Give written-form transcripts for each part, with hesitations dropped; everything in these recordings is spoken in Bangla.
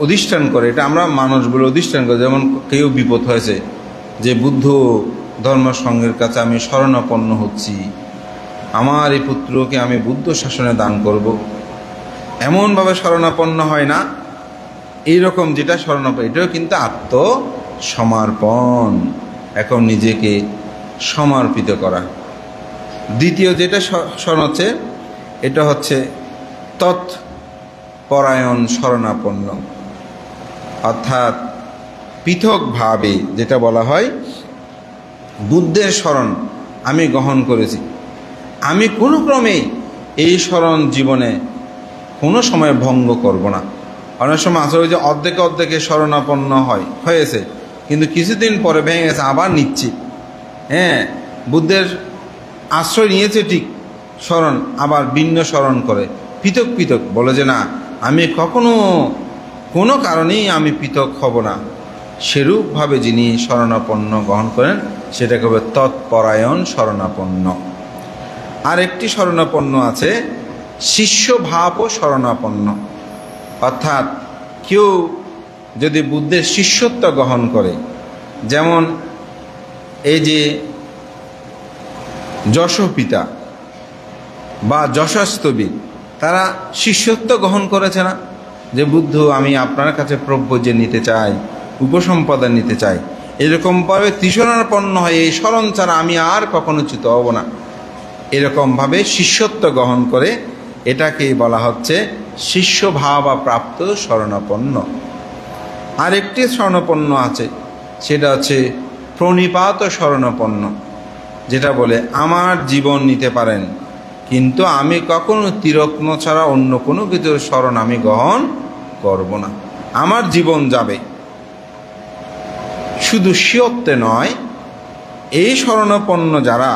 অধিষ্ঠান করে, এটা আমরা মানুষগুলো অধিষ্ঠান করে। যেমন কেউ বিপদ হয়েছে যে বুদ্ধ ধর্মসংঘের কাছে আমি শরণাপন্ন হচ্ছি, আমার এই পুত্রকে আমি বুদ্ধ শাসনে দান করব, এমনভাবে শরণাপন্ন হয় না, এইরকম যেটা শরণাপন্ন, এটাও কিন্তু আত্মসমর্পণ, এখন নিজেকে সমর্পিত করা। দ্বিতীয় যেটা শরণ হচ্ছে, এটা হচ্ছে তৎপরায়ণ শরণাপন্ন, অর্থাৎ পৃথকভাবে যেটা বলা হয় বুদ্ধের শরণ আমি গ্রহণ করেছি, আমি কোনো ক্রমে এই শরণ জীবনে কোনো সময় ভঙ্গ করব না। অনেক সময় আসলে যে অর্ধেকে শরণাপন্ন হয়েছে, কিন্তু কিছুদিন পরে ভেঙে গেছে, আবার নিচ্ছি। বুদ্ধের আশ্রয় নিয়েছে ঠিক শরণ, আবার ভিন্ন শরণ করে পৃথক বলে যে না, আমি কখনো কোনো কারণেই আমি পৃথক হব না। সেরূপভাবে যিনি শরণাপন্ন গ্রহণ করেন সেটাকে হবে তৎপরায়ণ শরণাপন্ন। আর একটি শরণাপন্ন আছে শিষ্যভাব শরণাপন্ন, অর্থাৎ কেউ যদি বুদ্ধের শিষ্যত্ব গ্রহণ করে, যেমন এই যে যশোপিতা বা যশস্তবী, তারা শিষ্যত্ব গ্রহণ করেছে না, যে বুদ্ধ আমি আপনার কাছে প্রব্রজ নিতে চাই, উপসম্পদা নিতে চাই, এরকমভাবে ত্রিশরণাপন্ন হয়, এই শরণ ছাড়া আমি আর কখনো চ্যুত হব না, এরকমভাবে শিষ্যত্ব গ্রহণ করে, এটাকেই বলা হচ্ছে শিষ্যভাব প্রাপ্ত শরণাপন্ন। আরেকটি শরণাপন্ন আছে, সেটা হচ্ছে প্রণিপাত শরণাপন্ন, যেটা বলে আমার জীবন নিতে পারেন, কিন্তু আমি কখনো ত্রিরত্ন ছাড়া অন্য কোনো কিছুর শরণ আমি গ্রহণ করব না, আমার জীবন যাবে। শুধু স্বীয়ত্বে নয়, এই শরণাপন্ন যারা,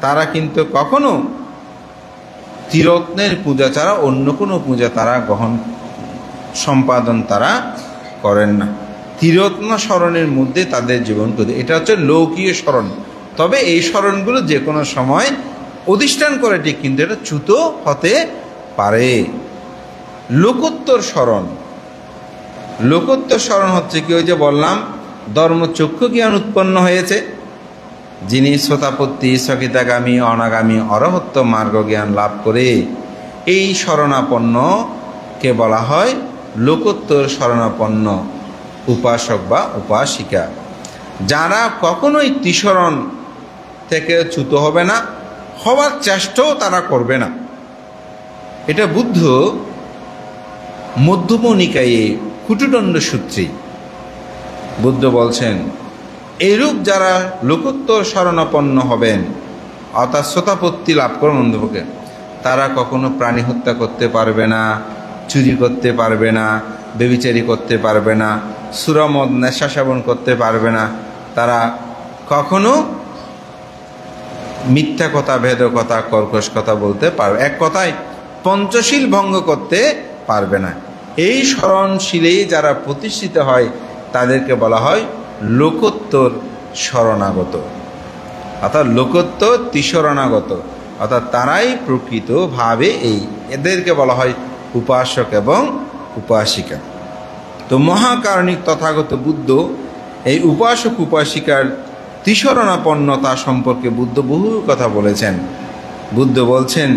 তারা কিন্তু কখনো ত্রিরত্নের পূজা ছাড়া অন্য কোনো পূজা তারা গ্রহণ সম্পাদন তারা করেন না, ত্রিরত্ন শরণের মধ্যে তাদের জীবন করে। এটা হচ্ছে লৌকিক শরণ। তবে এই শরণগুলো যে কোনো সময় অধিষ্ঠান করে ঠিক, কিন্তু এটা চ্যুত হতে পারে। লোকোত্তর শরণ হচ্ছে কি, ওই যে বললাম ধর্মচক্ষু জ্ঞান উৎপন্ন হয়েছে, যিনি শ্রোতাপত্তি সকিতাগামী অনাগামী অরহত্ব মার্গ জ্ঞান লাভ করে, এই শরণাপন্নকে বলা হয় লোকোত্তর শরণাপন্ন উপাসক বা উপাসিকা, যারা কখনোই ত্রিশরণ থেকে চ্যুত হবে না, হওয়ার চেষ্টাও তারা করবে না। এটা বুদ্ধ মধ্যম নিকায়ে কুটুদণ্ড সূত্রে বুদ্ধ বলছেন, এইরূপ যারা লোকোত্তর শরণাপন্ন হবেন, অর্থাৎ শ্রোতাপত্তি লাভ করবেন অন্ধপক্ষে, তারা কখনো প্রাণী হত্যা করতে পারবে না, চুরি করতে পারবে না, ব্যভিচারী করতে পারবে না, সুরামদ নেশা সেবন করতে পারবে না, তারা কখনো মিথ্যা কথা, ভেদ কথা, কর্কশ কথা বলতে পারবে, এক কথায় পঞ্চশীল ভঙ্গ করতে পারবে না। এই শরণশীলেই যারা প্রতিষ্ঠিত হয় তাদেরকে বলা হয় লোকোত্তর শরণাগত, অর্থাৎ লোকোত্তর ত্রিশরণাগত, অর্থাৎ তারাই প্রকৃতভাবে এদেরকে বলা হয় উপাসক এবং উপাসিকা। তো মহাকারণিক তথাগত বুদ্ধ এই উপাসক উপাসিকার ত্রিশরণাপন্নতা সম্পর্কে বুদ্ধ বহু কথা বলেছেন। বুদ্ধ বলছেন,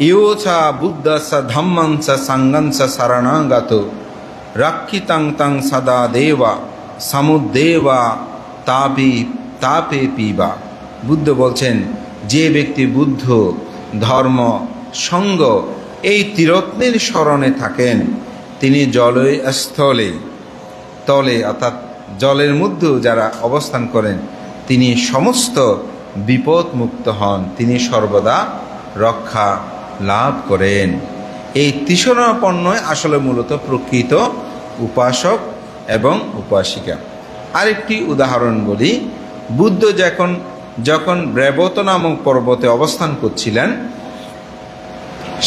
ইয়োছা বুদ্ধস্য ধম্মাংস সাঙ্গাংস শরণাগত রক্ষিতাং তং সদা দেবা সমুদ্দেবা তাপে পিবা। বুদ্ধ বলছেন, যে ব্যক্তি বুদ্ধ ধর্ম সঙ্গ এই ত্রিরত্নের শরণে থাকেন, তিনি জলে স্থলে তলে, অর্থাৎ জলের মধ্যেও যারা অবস্থান করেন, তিনি সমস্ত বিপদ মুক্ত হন, তিনি সর্বদা রক্ষা লাভ করেন। এই ত্রিশরণাপন্নই আসলে মূলত প্রকৃত উপাসক এবং উপাসিকা। আরেকটি উদাহরণ বলি, বুদ্ধ যখন ব্রেবত নামক পর্বতে অবস্থান করছিলেন,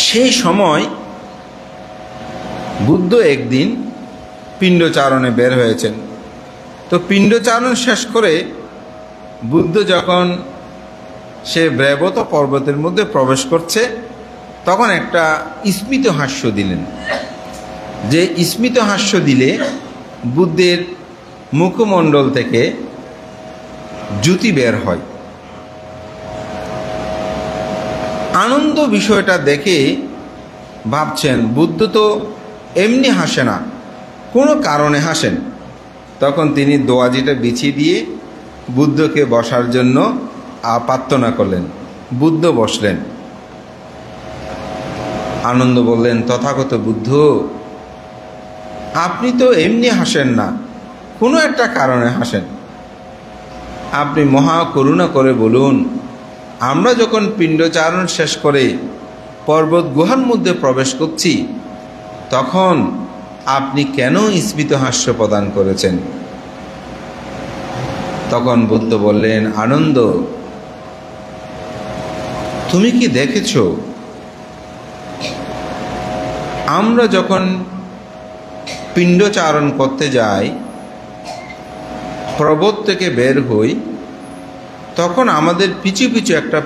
সেই সময় বুদ্ধ একদিন পিণ্ডচারণে বের হয়েছেন। তো পিণ্ডচারণ শেষ করে বুদ্ধ যখন সে ব্রেবত পর্বতের মধ্যে প্রবেশ করছে, তখন একটা স্মিত হাস্য দিলেন। যে স্মিত হাস্য দিলে বুদ্ধের মুখমণ্ডল থেকে জ্যোতি বের হয়। আনন্দ বিষয়টা দেখে ভাবছেন বুদ্ধ তো এমনি হাসে না, কোনো কারণে হাসেন। তখন তিনি দোয়াজিটা বিছিয়ে দিয়ে বুদ্ধকে বসার জন্য প্রার্থনা করলেন। বুদ্ধ বসলেন। আনন্দ বললেন, তথাগত বুদ্ধ, আপনি তো এমনি হাসেন না, কোনো একটা কারণে হাসেন। আপনি মহা করুণা করে বলুন, আমরা যখন পিণ্ডচারণ শেষ করে পর্বত গুহার মধ্যে প্রবেশ করছি, তখন আপনি কেন স্মিত হাস্য প্রদান করেছেন? তখন বুদ্ধ বললেন, আনন্দ, তুমি কি দেখেছ, আমরা যখন পিণ্ডচারণ করতে যাই, পর্বত থেকে বের হই, তখন আমাদের পিছু পিছু একটা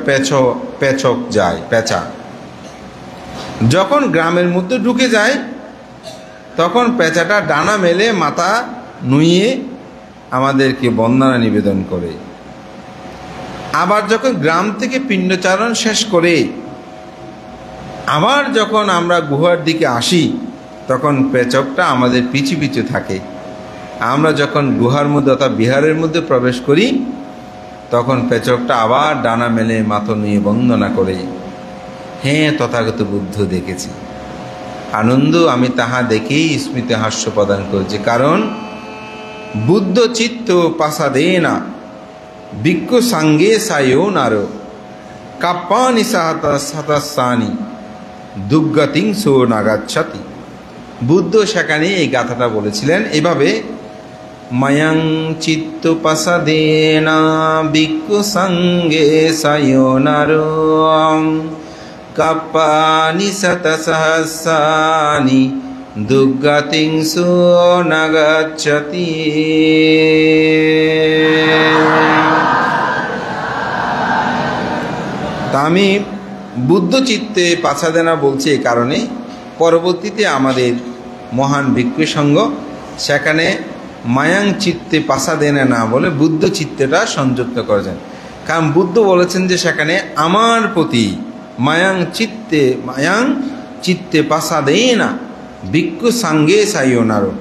পেচক যায়, পেঁচা। যখন গ্রামের মধ্যে ঢুকে যায়, তখন পেঁচাটা ডানা মেলে মাথা নুইয়ে আমাদেরকে বন্দনা নিবেদন করে। আবার যখন গ্রাম থেকে পিণ্ডচারণ শেষ করে আবার যখন আমরা গুহার দিকে আসি, তখন পেচকটা আমাদের পিছু পিছু থাকে। আমরা যখন গুহার মধ্যে অর্থাৎ বিহারের মধ্যে প্রবেশ করি, তখন পেচকটা আবার ডানা মেলে মাথা নিয়ে বন্দনা করে। হ্যাঁ, তথাগত বুদ্ধ দেখেছি। আনন্দ, আমি তাহা দেখেই স্মিত হাস্য প্রদান করেছি। কারণ বুদ্ধ চিত্ত পাসাদেনা ভিক্ষু সাঙ্গে সায়ো নারো কাপ্পানি সাতাসানি দুর্গতিং সো নাগাচ্ছাতি। বুদ্ধ সেখানে এই গাথাটা বলেছিলেন এভাবে, মায়াং চিত্ত পাসাদেনা ভিক্ষু সাঙ্গে সায়ো নারো কাপ্পানি সাতাসানি দুর্গতিং সো নাগাচ্ছাতি। তা আমি বুদ্ধ চিত্তে পাছাদেনা বলছি এই কারণে, পরবর্তীতে আমাদের মহান ভিক্ষু সংঘ সেখানে মায়াং চিত্তে পাছাদেনা না বলে বুদ্ধ চিত্তেটা সংযুক্ত করেছেন। কারণ বুদ্ধ বলেছেন যে সেখানে আমার প্রতি মায়াং চিত্তে পাছাদেনা ভিক্ষু সাঙ্গে সাইওনারো,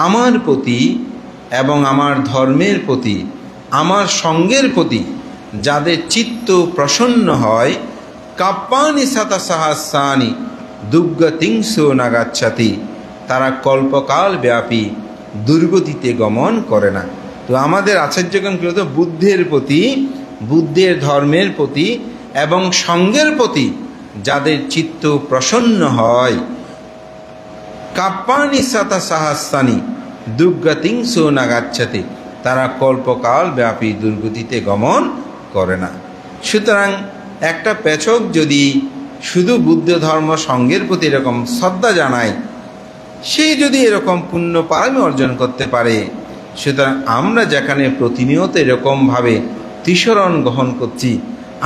আমার প্রতি এবং আমার ধর্মের প্রতি, আমার সঙ্গের প্রতি যাদের চিত্ত প্রসন্ন হয়, কাপ্পানি সাতাসাহাসানি দুর্গতিংসো নাগাচ্ছাতি, তারা কল্পকাল ব্যাপী দুর্গতিতে গমন করে না। তো আমাদের আচার্যগণ কৃত বুদ্ধের প্রতি, বুদ্ধের ধর্মের প্রতি এবং সঙ্গের প্রতি যাদের চিত্ত প্রসন্ন হয়, কাপ্পানি সাতাসাহাসানি দুর্গতিংসো নাগাচ্ছাতি, তারা কল্পকাল ব্যাপী দুর্গতিতে গমন করে না। সুতরাং একটা পেচক যদি শুধু বুদ্ধ ধর্ম সঙ্গের প্রতি এরকম শ্রদ্ধা জানায়, সে যদি এরকম পুণ্য পারমি অর্জন করতে পারে, সুতরাং আমরা যেখানে প্রতিনিয়ত এরকমভাবে ত্রিশরণ গ্রহণ করছি,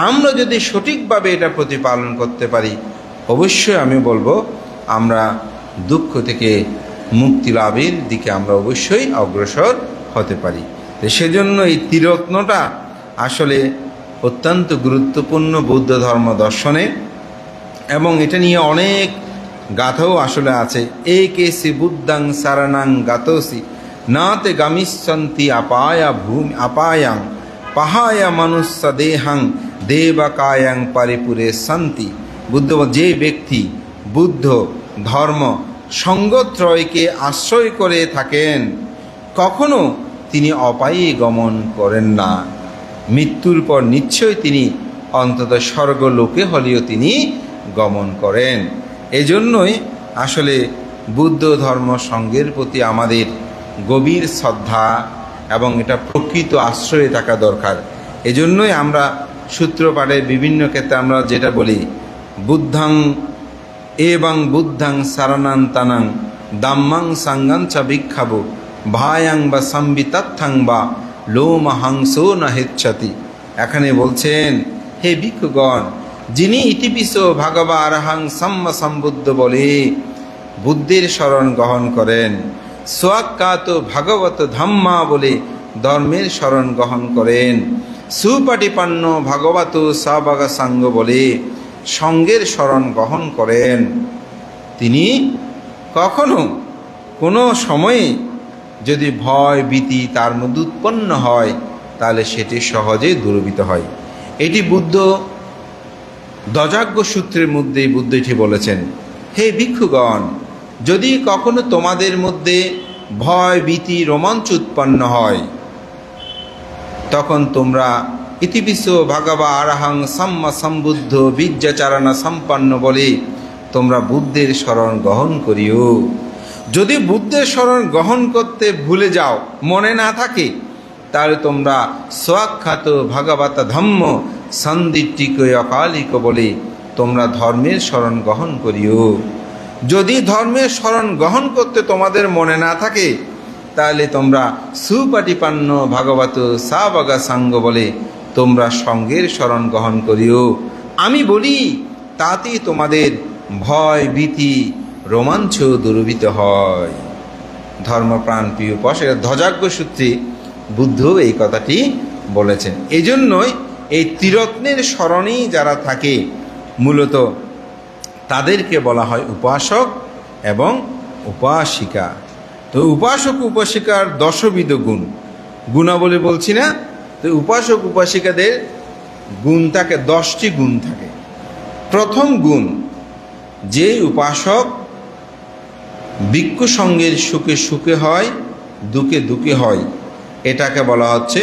আমরা যদি সঠিকভাবে এটা প্রতিপালন করতে পারি, অবশ্যই আমি বলবো আমরা দুঃখ থেকে মুক্তি লাভের দিকে আমরা অবশ্যই অগ্রসর হতে পারি। তো সেজন্য এই ত্রিরত্নটা আসলে অত্যন্ত গুরুত্বপূর্ণ বৌদ্ধ ধর্ম দর্শনে, এবং এটা নিয়ে অনেক গাথাও আসলে আছে। একেসি বুদ্ধাং সারানাং গাতসি নাতে গামিষ্যন্তি আপায়াং পাহায়া মনুষ্য দেহাং দেবাকায়াং পরিপুরে শান্তি। বুদ্ধ, যে ব্যক্তি বুদ্ধ ধর্ম সঙ্গত্রয়কে আশ্রয় করে থাকেন, কখনো তিনি অপায়ে গমন করেন না। মৃত্যুর পর নিশ্চয়ই তিনি অন্তত স্বর্গলোকে হলেও তিনি গমন করেন। এজন্যই আসলে বুদ্ধ ধর্ম সঙ্গের প্রতি আমাদের গভীর শ্রদ্ধা এবং এটা প্রকৃত আশ্রয়ে থাকা দরকার। এজন্যই আমরা সূত্রপাঠের বিভিন্ন ক্ষেত্রে আমরা যেটা বলি, বুদ্ধাং এবং বুদ্ধাং সারানাং তানাং দাম্মাং সাঙ্গাং চ ভিক্ষাব ভায়াং বা সম্বিতাত্থাং বা লোমহাংসো না হেচ্ছাতি। এখানে বলছেন, হে ভিক্ষুগণ, যিনি ইতিপিস ভগবা আরহাং সম্মা সম্বুদ্ধ বলে বুদ্ধির শরণ গ্রহণ করেন। সোয়াক্কাত ভাগবত ধাম্মা বলে ধর্মের শরণ গ্রহণ করেন। সুপাটিপান্ন ভাগবত সাবাগ সাঙ্গ বলে সঙ্গের শরণ গ্রহণ করেন। তিনি কখনো কোনো সময়ে যদি ভয় ভীতি তার মধ্যে উৎপন্ন হয় তাহলে সেটি সহজে দূরীভূত হয়। এটি বুদ্ধ দজাজ্ঞ সূত্রের মধ্যেই বুদ্ধ এটি বলেছেন, হে ভিক্ষুগণ, যদি কখনো তোমাদের মধ্যে ভয় ভীতি রোমাঞ্চ উৎপন্ন হয় তখন তোমরা ইতিবিশ্ব ভাগবা আরাহাং সাম্মা সম্বুদ্ধ বিজ্ঞাচারণা সম্পন্ন বলে তোমরা বুদ্ধের শরণ গ্রহণ করিও। যদি বুদ্ধের শরণ গ্রহণ করতে ভুলে যাও, মনে না থাকে, তাহলে তোমরা স্বাক্ষাত ভাগবত ধম্ম সন্দিট্টিক অকালিক বলে তোমরা ধর্মের শরণ গ্রহণ করিও। যদি ধর্মের শরণ গ্রহণ করতে তোমাদের মনে না থাকে তাহলে তোমরা সুপাটিপান্ন ভাগবত সাবাগা সাঙ্গ বলে তোমরা সঙ্গের শরণ গ্রহণ করিও। আমি বলি তাতেই তোমাদের ভয় ভীতি রোমাঞ্চ দূরীভূত হয়। ধর্মপ্রাণ প্রিয় উপাসক ধ্বজাজ্ঞ সূত্রে বুদ্ধ এই কথাটি বলেছেন। এই জন্যই এই ত্রিরত্নের শরণেই যারা থাকে মূলত তাদেরকে বলা হয় উপাসক এবং উপাসিকা। তো উপাসক উপাসিকার দশবিধ গুণাবলী বলছি না, তো উপাসক উপাসিকাদের গুণ থাকে, 10টি গুণ থাকে। প্রথম গুণ, যে উপাসক ভিক্ষু সঙ্গের সুখে সুখে হয় দুঃখে দুঃখে হয়, এটাকে বলা হচ্ছে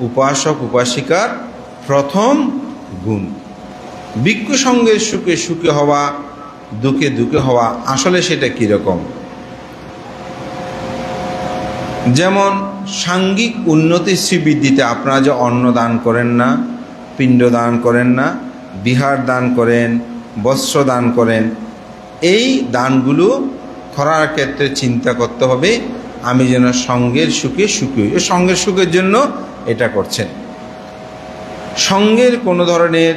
উপাসক উপাসিকার প্রথম গুণ। ভিক্ষু সঙ্গের সুখে সুখে হওয়া দুঃখে দুঃখে হওয়া আসলে সেটা কীরকম? যেমন সাঙ্গিক উন্নতি শ্রীবৃদ্ধিতে আপনারা যে অন্ন দান করেন না, পিণ্ড দান করেন না, বিহার দান করেন, বস্ত্র দান করেন, এই দানগুলো করার ক্ষেত্রে চিন্তা করতে হবে আমি যেন সঙ্গের সুখে সুখী হই। সঙ্গের সুখের জন্য এটা করছেন। সঙ্গের কোনো ধরনের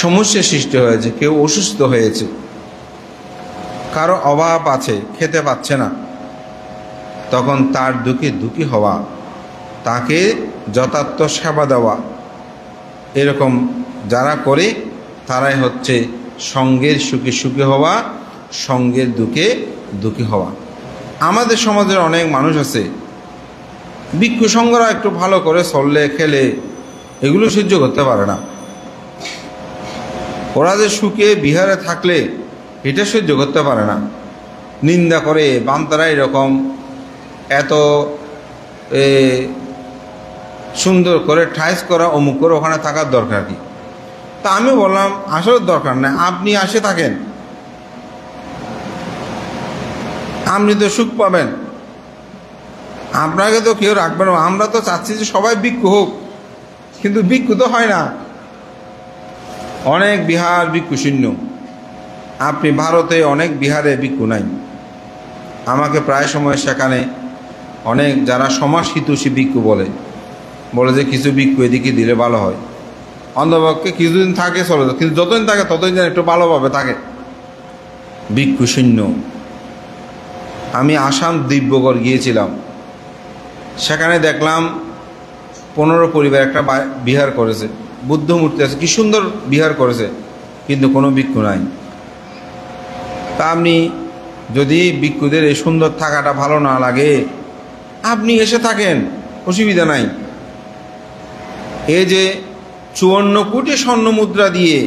সমস্যা সৃষ্টি হয়েছে, কেউ অসুস্থ হয়েছে, কারো অভাব আছে, খেতে পাচ্ছে না, তখন তার দুঃখে দুঃখী হওয়া, তাকে যথার্থ সেবা দেওয়া, এরকম যারা করে তারাই হচ্ছে সঙ্গের সুখে সুখী হওয়া, সঙ্গের দুঃখে দুঃখী হওয়া। আমাদের সমাজের অনেক মানুষ আছে ভিক্ষু সঙ্গরা একটু ভালো করে চললে খেলে এগুলো সহ্য করতে পারে না। ওরা যে সুখে বিহারে থাকলে এটা সহ্য করতে পারে না, নিন্দা করে, বান্তারা এরকম এত সুন্দর করে ঠাইস করা অমুক করে ওখানে থাকার দরকার কি? তা আমি বললাম আসলে দরকার নেই, আপনি আসে থাকেন, আপনি তো সুখ পাবেন, আপনাকে তো কেউ রাখবেন না। আমরা তো চাচ্ছি যে সবাই ভিক্ষু হোক, কিন্তু ভিক্ষু তো হয় না। অনেক বিহার ভিক্ষু শূন্য। আপনি ভারতে অনেক বিহারে ভিক্ষু নাই। আমাকে প্রায় সময় সেখানে অনেক যারা সমাজ হিতৈষী ভিক্ষু বলে যে কিছু ভিক্ষু এদিকে দিলে ভালো হয়। অন্ধপক্ষে কিছুদিন থাকে চলে যায়, কিন্তু যতদিন থাকে ততদিন যেন একটু ভালোভাবে থাকে। ভিক্ষু শূন্য। আমি আসাম দিব্যগড় গিয়েছিলাম, সেখানে দেখলাম 15 পরিবার একটা বিহার করেছে, বুদ্ধ মূর্তি আছে, কি সুন্দর বিহার করেছে, কিন্তু কোনো ভিক্ষু নাই। তা আপনি যদি ভিক্ষুদের এই সুন্দর থাকাটা ভালো না লাগে, আপনি এসে থাকেন, অসুবিধা নাই। এই যে 54 কোটি স্বর্ণ মুদ্রা দিয়ে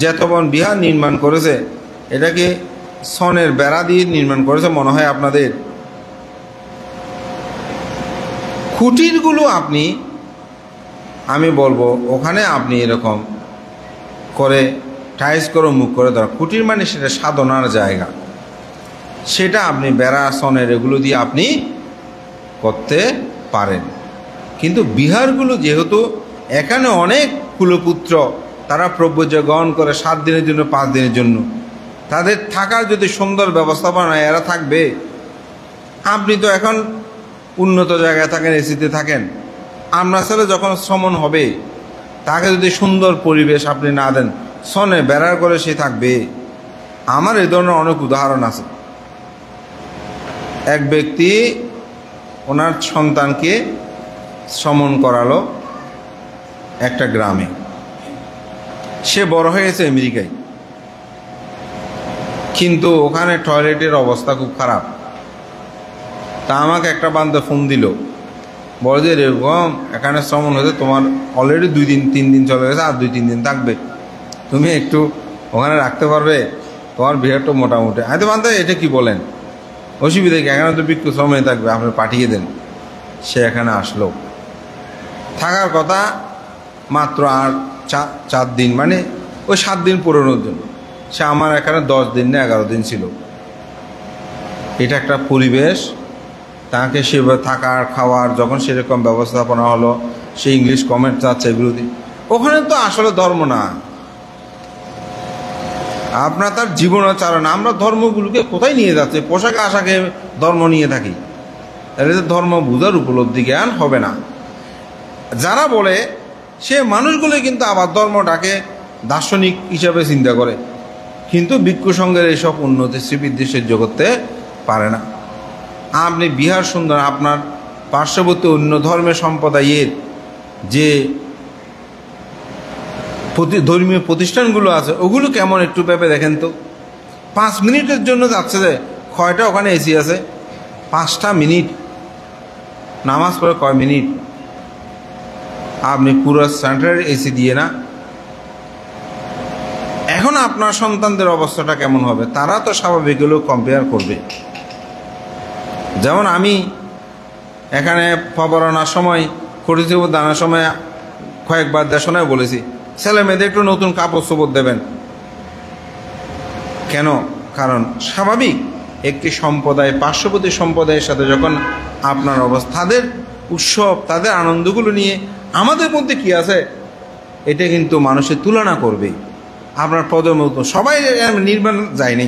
যেতবন বিহার নির্মাণ করেছে, এটাকে সনের বেড়া দিয়ে নির্মাণ করেছে মনে হয় আপনাদের। খুঁটিরগুলো আপনি, আমি বলবো ওখানে আপনি এরকম করে টাইস করে মুখ করে দেওয়া। খুঁটির মানে সেটা সাধনার জায়গা, সেটা আপনি বেড়া সনের এগুলো দিয়ে আপনি করতে পারেন। কিন্তু বিহারগুলো যেহেতু এখানে অনেক কুলপুত্র তারা প্রব্রজ গ্রহণ করে 7 দিনের জন্য 5 দিনের জন্য, তাদের থাকার যদি সুন্দর ব্যবস্থাপনা এরা থাকবে। আপনি তো এখন উন্নত জায়গায় থাকেন, এসিতে থাকেন, আপনার ছেলে যখন শ্রমণ হবে তাকে যদি সুন্দর পরিবেশ আপনি না দেন, সনে বেড়ার করে সে থাকবে। আমার এই ধরনের অনেক উদাহরণ আছে। এক ব্যক্তি ওনার সন্তানকে সমন করালো একটা গ্রামে, সে বড় হয়েছে আমেরিকায়, কিন্তু ওখানে টয়লেটের অবস্থা খুব খারাপ। তা আমাকে একটা বান্ধব ফোন দিল, বলে যে এরকম এখানে শ্রমণ হয়েছে, তোমার অলরেডি 2-3 দিন চলে গেছে, আর 2-3 দিন থাকবে, তুমি একটু ওখানে রাখতে পারবে, তোমার বিহারটা মোটামুটি। আমি তো বান্ধব এটা কি বলেন, অসুবিধা কি, এখানে তো ভিক্ষু শ্রমে থাকবে, আপনি পাঠিয়ে দেন। সে এখানে আসলো, থাকার কথা মাত্র আর 4 দিন, মানে ওই 7 দিন পুরোনোর জন্য। সে আমার এখানে 10 দিন না 11 দিন ছিল। এটা একটা পরিবেশ, তাকে সেভাবে থাকার খাওয়ার যখন সেরকম ব্যবস্থাপনা হলো, সে ইংলিশ কমেন্ট চাচ্ছে বিরোধী। ওখানে তো আসলে ধর্ম না, আপনার তার জীবনাচরণ। আমরা ধর্মগুলোকে কোথায় নিয়ে যাচ্ছে, পোশাকে আশাকে ধর্ম নিয়ে থাকি, তাহলে তো ধর্ম বুঝার উপলব্ধি জ্ঞান হবে না। যারা বলে সে মানুষগুলো কিন্তু আবার ধর্মটাকে দার্শনিক হিসাবে চিন্তা করে, কিন্তু ভিক্ষু সঙ্গের এইসব উন্নতি শ্রীবৃদ্ধি সহ্য করতে পারে না। আপনি বিহার সুন্দর, আপনার পার্শ্ববর্তী অন্য ধর্মের সম্প্রদায়ের যে ধর্মীয় প্রতিষ্ঠানগুলো আছে ওগুলো কেমন একটু ভেবে দেখেন তো। 5 মিনিটের জন্য যাচ্ছে, যে কয়টা ওখানে এসি আছে, 5টা মিনিট নামাজ পড়ে কয় মিনিট, আপনি পুরো সেন্টারের এসি দিয়ে না। এখন আপনার সন্তানদের অবস্থাটা কেমন হবে, তারা তো স্বাভাবিক হলেও কম্পেয়ার করবে। যেমন আমি এখানে প্রবরণার সময় করেছি, দানার সময় কয়েকবার দেশনায় বলেছি, ছেলে মেয়েদের একটু নতুন কাপড় চোপড় দেবেন। কেন? কারণ স্বাভাবিক একটি সম্প্রদায় পার্শ্ববর্তী সম্প্রদায়ের সাথে যখন আপনার অবস্থা, তাদের উৎসব, তাদের আনন্দগুলো নিয়ে আমাদের মধ্যে কি আছে, এটা কিন্তু মানুষের তুলনা করবে। আপনার পদমত সবাই নির্মাণ যায়নি,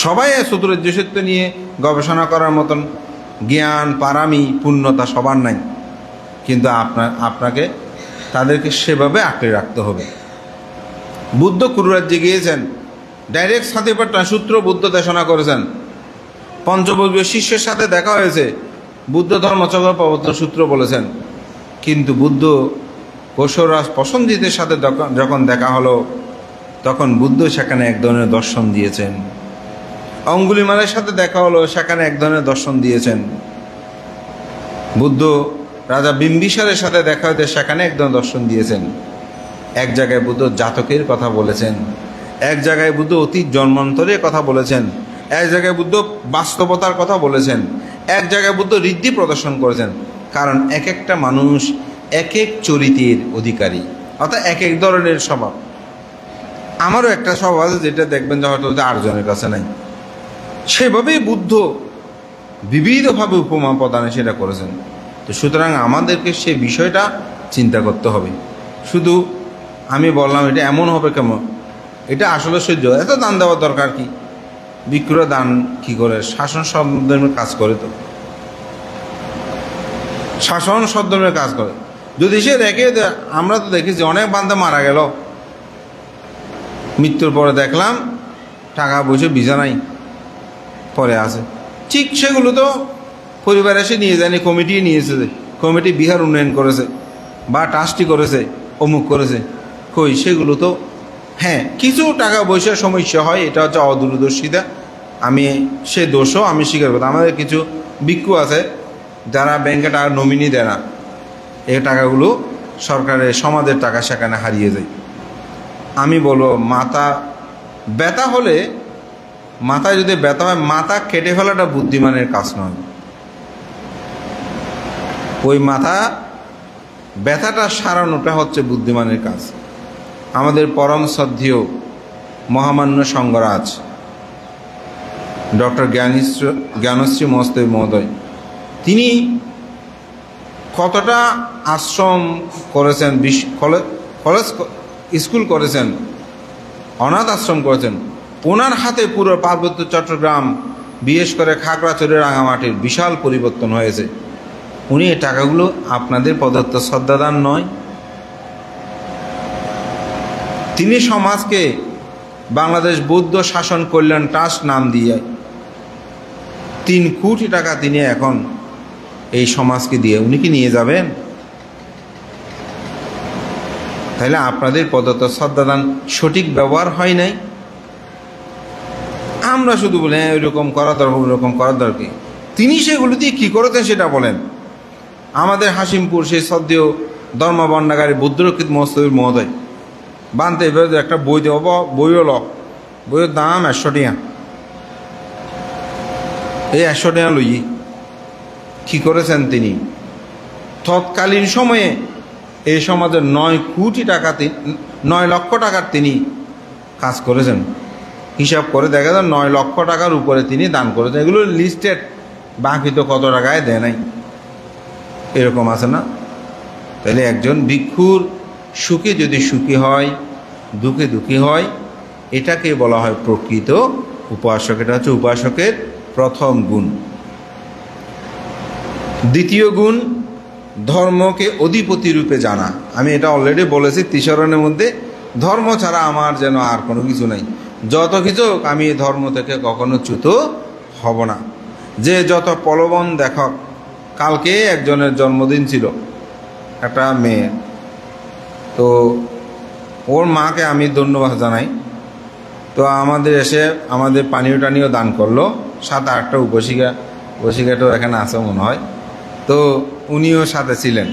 সবাই চতুর্দশত্ব নিয়ে গবেষণা করার মতন জ্ঞান, পারামি, পূর্ণতা সবার নাই, কিন্তু আপনাকে তাদেরকে সেভাবে আঁকড়ে রাখতে হবে। বুদ্ধ কুরুরাজ্যে গিয়েছেন, ডাইরেক্ট সাথীপাঠা সূত্র বুদ্ধ দেশনা করেছেন। পঞ্চবর্গীয় শিষ্যের সাথে দেখা হয়েছে, বুদ্ধ ধর্মচক্র প্রবর্তন সূত্র বলেছেন। কিন্তু বুদ্ধ কৌশলরাজ প্রসেনজিতের সাথে যখন দেখা হলো, তখন বুদ্ধ সেখানে এক ধরনের দর্শন দিয়েছেন। অঙ্গুলিমালের সাথে দেখা হলো, সেখানে এক ধরনের দর্শন দিয়েছেন। বুদ্ধ রাজা বিম্বিসারের সাথে দেখা হতে, সেখানে এক ধরনের দর্শন দিয়েছেন। এক জায়গায় বুদ্ধ জাতকের কথা বলেছেন, এক জায়গায় বুদ্ধ অতীত জন্মান্তরের কথা বলেছেন, এক জায়গায় বুদ্ধ বাস্তবতার কথা বলেছেন, এক জায়গায় বুদ্ধ ঋদ্ধি প্রদর্শন করেছেন। কারণ এক একটা মানুষ এক এক চরিত্রের অধিকারী, অর্থাৎ এক এক ধরনের স্বভাব। আমারও একটা স্বভাব আছে, যেটা দেখবেন যে হয়তো 8 জনের কাছে নাই। সেভাবেই বুদ্ধ বিবিধভাবে উপমা প্রদানে সেটা করেছেন। তো সুতরাং আমাদেরকে সেই বিষয়টা চিন্তা করতে হবে। শুধু আমি বললাম এটা এমন হবে কেমন, এটা আসলে সহ্য, এত দান দেওয়ার দরকার কি? ভিক্ষুরা দান কি করে? শাসন সদ্ধর্মের কাজ করে, তো শাসন সদ্ধর্মের কাজ করে। যদি সে রেখে, আমরা তো দেখেছি অনেক বান্দা মারা গেল, মৃত্যুর পরে দেখলাম টাকা পয়সা ভিসা নাই পরে আছে, ঠিক সেগুলো তো পরিবার এসে নিয়ে যায়নি, কমিটি নিয়েছে, কমিটি বিহার উন্নয়ন করেছে বা ট্রাস্টি করেছে, অমুক করেছে, কই সেগুলো তো, হ্যাঁ কিছু টাকা পয়সার সমস্যা হয়, এটা হচ্ছে অদূরদর্শিতা, আমি সে দোষও আমি স্বীকার করতাম। আমাদের কিছু ভিক্ষু আছে যারা ব্যাংকে টাকা নমিনি দেয় না, এই টাকাগুলো সরকারের সমাজের টাকা সেখানে হারিয়ে যায়। আমি বলবো মাথা ব্যথা হলে, মাথায় যদি ব্যথা হয়, মাথা কেটে ফেলাটা বুদ্ধিমানের কাজ নয়। ওই মাথা ব্যথাটা সারানোটা হচ্ছে বুদ্ধিমানের কাজ। আমাদের পরম শ্রদ্ধেয় মহামান্য সঙ্গরাজ ডক্টর জ্ঞানশ্রী মহোদয় মহোদয়, তিনি কতটা আশ্রম করেছেন, কলেজ স্কুল করেছেন, অনাথ আশ্রম করেছেন। ওনার হাতে পুরো পার্বত্য চট্টগ্রাম, বিশেষ করে খাগড়াছড়ি, রাঙামাটির বিশাল পরিবর্তন হয়েছে। উনি এই টাকাগুলো আপনাদের প্রদত্ত শ্রদ্ধাদান নয়, তিনি সমাজকে বাংলাদেশ বৌদ্ধ শাসন কল্যাণ ট্রাস্ট নাম দিয়ে 3 কোটি টাকা তিনি এখন এই সমাজকে দিয়ে উনি কি নিয়ে যাবেন? তাহলে আপনাদের প্রদত্ত শ্রদ্ধাদান সঠিক ব্যবহার হয় নাই। আমরা শুধু বলে ওইরকম করা দরকার, ওইরকম করার দরকার। তিনি সেগুলো দিয়ে কী করেছেন সেটা বলেন। আমাদের হাসিমপুর সেই শ্রদ্ধেয় ধর্মবর্ণাগারী বুদ্ধরক্ষিত মহোদয় বানতে এবার একটা বই দেব, বইও বইয়ের দাম 100 টাকা। এই 100 টাকা লই কী করেছেন তিনি? তৎকালীন সময়ে এই সমাজের 9 কোটি টাকা, 9 লক্ষ টাকার তিনি কাজ করেছেন। হিসাব করে দেখা যায় 9 লক্ষ টাকার উপরে তিনি দান করেছেন। এগুলো লিস্টেড, বাকি তো কত টাকায় দেয় নাই, এরকম আছে না? তাহলে একজন ভিক্ষুর সুখে যদি সুখী হয়, দুঃখে দুঃখী হয়, এটাকে বলা হয় প্রকৃত উপাসক। এটা হচ্ছে উপাসকের প্রথম গুণ। দ্বিতীয় গুণ, ধর্মকে অধিপতি রূপে জানা। আমি এটা অলরেডি বলেছি তিসরণের মধ্যে, ধর্ম ছাড়া আমার যেন আর কোনো কিছু নাই। যত কিছু আমি ধর্ম থেকে কখনো চ্যুত হব না। যে যত প্রলোভন দেখক, কালকে একজনের জন্মদিন ছিল, একটা মেয়ে, তো ওর মাকে আমি ধন্যবাদ জানাই। তো আমাদের এসে আমাদের পানীয় টানীয় দান করলো, 7-8টা উপশিকাটাও এখানে আছে মনে হয়। তো উনিও সাথে ছিলেন।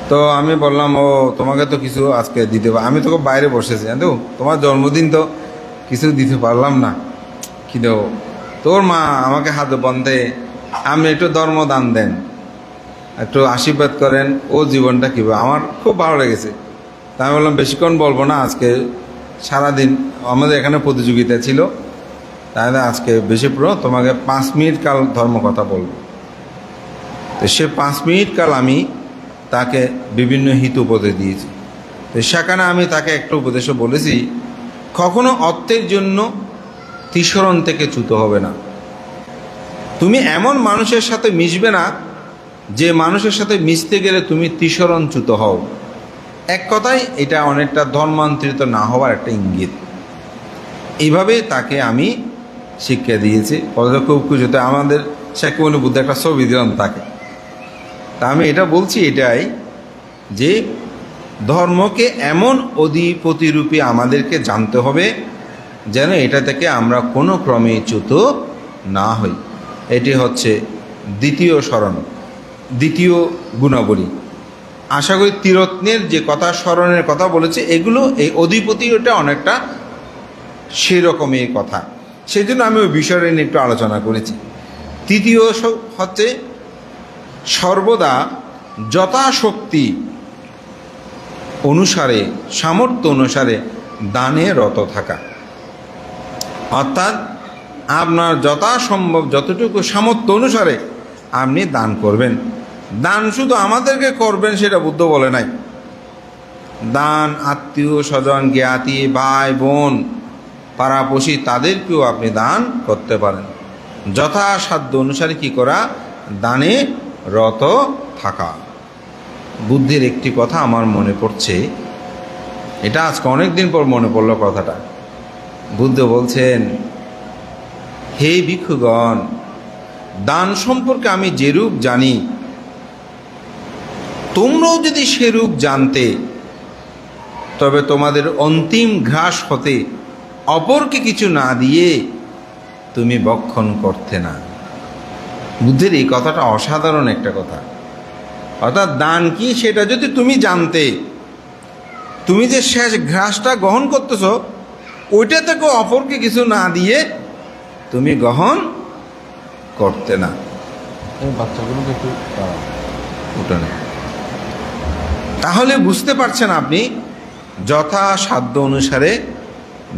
তো আমি বললাম, ও তোমাকে তো কিছু আজকে দিতে পার, আমি তোকে বাইরে বসেছি, তো তোমার জন্মদিন তো কিছু দিতে পারলাম না, কি দেবো? তোর মা আমাকে হাতে বন্ধে, আপনি একটু ধর্মদান দেন, একটু আশীর্বাদ করেন, ও জীবনটা কীভাবে। আমার খুব ভালো লেগেছে। তা আমি বললাম বেশিক্ষণ বলবো না, আজকে সারাদিন আমাদের এখানে প্রতিযোগিতা ছিল, তাহলে আজকে বেশি পুরো তোমাকে 5 মিনিট কাল ধর্ম কথা বলবো। তো সে 5 মিনিট কাল আমি তাকে বিভিন্ন হিত উপদেশ দিয়েছি। তো সেখানে আমি তাকে একটা উপদেশও বলেছি, কখনো অর্থের জন্য তিসরণ থেকে চ্যুত হবে না। তুমি এমন মানুষের সাথে মিশবে না যে মানুষের সাথে মিশতে গেলে তুমি তিসরণচ্যুত হও। এক কথায় এটা অনেকটা ধর্মান্তরিত না হওয়ার একটা ইঙ্গিত। এইভাবে তাকে আমি শিক্ষা দিয়েছি। খুব খুশি হতে আমাদের শেখমনি বুদ্ধ একটা ছবি দিলাম তাকে। তা আমি এটা বলছি এটাই যে ধর্মকে এমন অধিপতিরূপে আমাদেরকে জানতে হবে যেন এটা থেকে আমরা কোনো ক্রমে চ্যুত না হই। এটি হচ্ছে দ্বিতীয় গুণাবলী। আশা করি ত্রিরত্নের যে কথা, স্মরণের কথা বলেছে, এগুলো এই অধিপতিটা অনেকটা সেরকমই কথা। সেই জন্য আমি ওই বিষয়টা নিয়ে একটু আলোচনা করেছি। তৃতীয় হচ্ছে সর্বদা যথাশক্তি অনুসারে, সামর্থ্য অনুসারে দানে রত থাকা। অর্থাৎ আপনার যথাসম্ভব যতটুকু সামর্থ্য অনুসারে আপনি দান করবেন। দান শুধু আমাদেরকে করবেন সেটা বুদ্ধ বলে নাই। দান আত্মীয় স্বজন, জ্ঞাতি, ভাই বোন, পাড়াপড়শি, তাদেরকেও আপনি দান করতে পারেন। যথাসাধ্য অনুসারে কি করা? দানে রত থাকা। বুদ্ধের একটি কথা আমার মনে পড়ছে, এটা আজকে অনেক দিন পর মনে পড়লো কথাটা। বুদ্ধ বলছেন, হে ভিক্ষুগণ, দান সম্পর্কে আমি যেরূপ জানি তোমরাও যদি সেরূপ জানতে, তবে তোমাদের অন্তিম ঘ্রাস হতে অপরকে কিছু না দিয়ে তুমি ভক্ষণ করতে না। বুদ্ধের এই কথাটা অসাধারণ একটা কথা। অর্থাৎ দান কি সেটা যদি তুমি জানতে, তুমি যে শেষ ঘ্রাসটা গ্রহণ করতেছ ওইটা থেকে অপরকে কিছু না দিয়ে তুমি গ্রহণ করতে না। বাচ্চাগুলোকে একটু উঠানে। তাহলে বুঝতে পারছেন আপনি যথাসাধ্য অনুসারে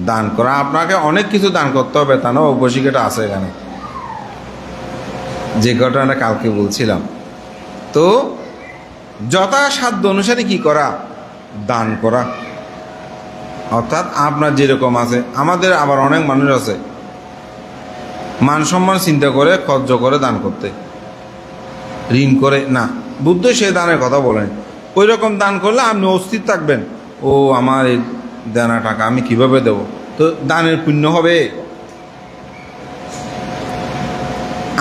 দান করা। আপনাকে অনেক কিছু দান করতে হবে তা না, বৈশিষ্ট্যটা আছে এখানে, যে ঘটনাটা কালকে বলছিলাম। তো যথাসাধ্য অনুসারে কি করা? দান করা। অর্থাৎ আপনার যেরকম আছে, আমাদের আবার অনেক মানুষ আছে মান সম্মান চিন্তা করে খরচ করে দান করতে, ঋণ করে না। বুদ্ধ সে দানের কথা বলেন। ওই রকম দান করলে আপনি অস্থির থাকবেন, ও আমার দেনা টাকা আমি কিভাবে দেব? তো দানের পুণ্য হবে।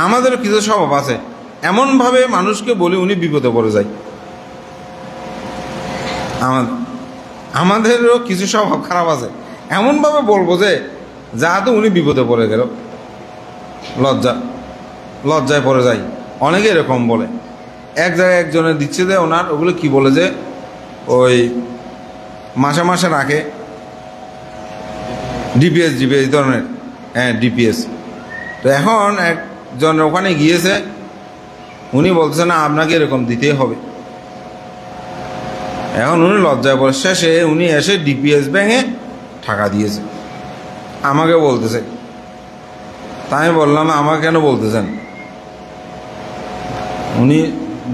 আমাদেরও কিছু স্বভাব আছে, এমনভাবে মানুষকে বলি উনি বিপদে পড়ে যায়। আমাদেরও কিছু স্বভাব খারাপ আছে, এমনভাবে বলবো যে যাতে উনি বিপদে পড়ে গেল, লজ্জায় পড়ে যায়। অনেকে এরকম বলে। এক জায়গায় একজনের দিচ্ছে যে ওনার ওগুলো কি বলে যে ওই মাসে মাসে রাখে ডিপিএস ধরনের, হ্যাঁ ডিপিএস। তো এখন একজন ওখানে গিয়েছে, উনি বলছে না আপনাকে এরকম দিতেই হবে। এখন উনি লজ্জায় পড়ে, শেষে উনি এসে ডিপিএস ব্যাংকে টাকা দিয়েছে, আমাকে বলতেছে। তাই আমি বললাম আমাকে কেন বলতেছেন? উনি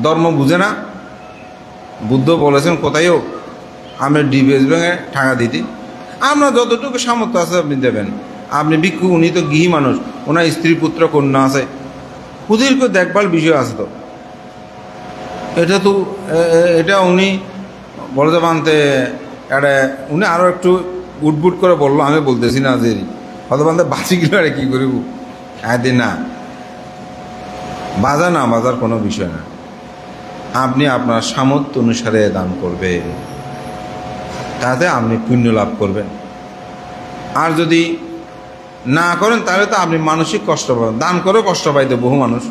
ধর্ম বুঝে না। বুদ্ধ বলেছেন কোথায়ও আপনি ডিপিএস ব্যাংকে টাকা দিতে, আমরা যতটুকু সামর্থ্য আছে আপনি দেবেন। আপনি ভিক্ষু, উনি তো গৃহী মানুষ, ওনার স্ত্রী পুত্র কন্যা আছে, ওদেরকে দেখভাল বিষয় আছে। তো এটা উনি বলতে বানতে এটা উনি আরও একটু উটবুট করে বললো, আমি বলতেছি না যে হয়তো বানতে বাঁচি গেল আরে কী করিব একদিন। না, বাজার কোনো বিষয় না। আপনি আপনার সামর্থ্য অনুসারে দান করবেন, তাতে আপনি পুণ্য লাভ করবেন। আর যদি না করেন তাহলে তো আপনি মানসিক কষ্ট পাবেন। দান করে কষ্ট পাইতে বহু মানুষ।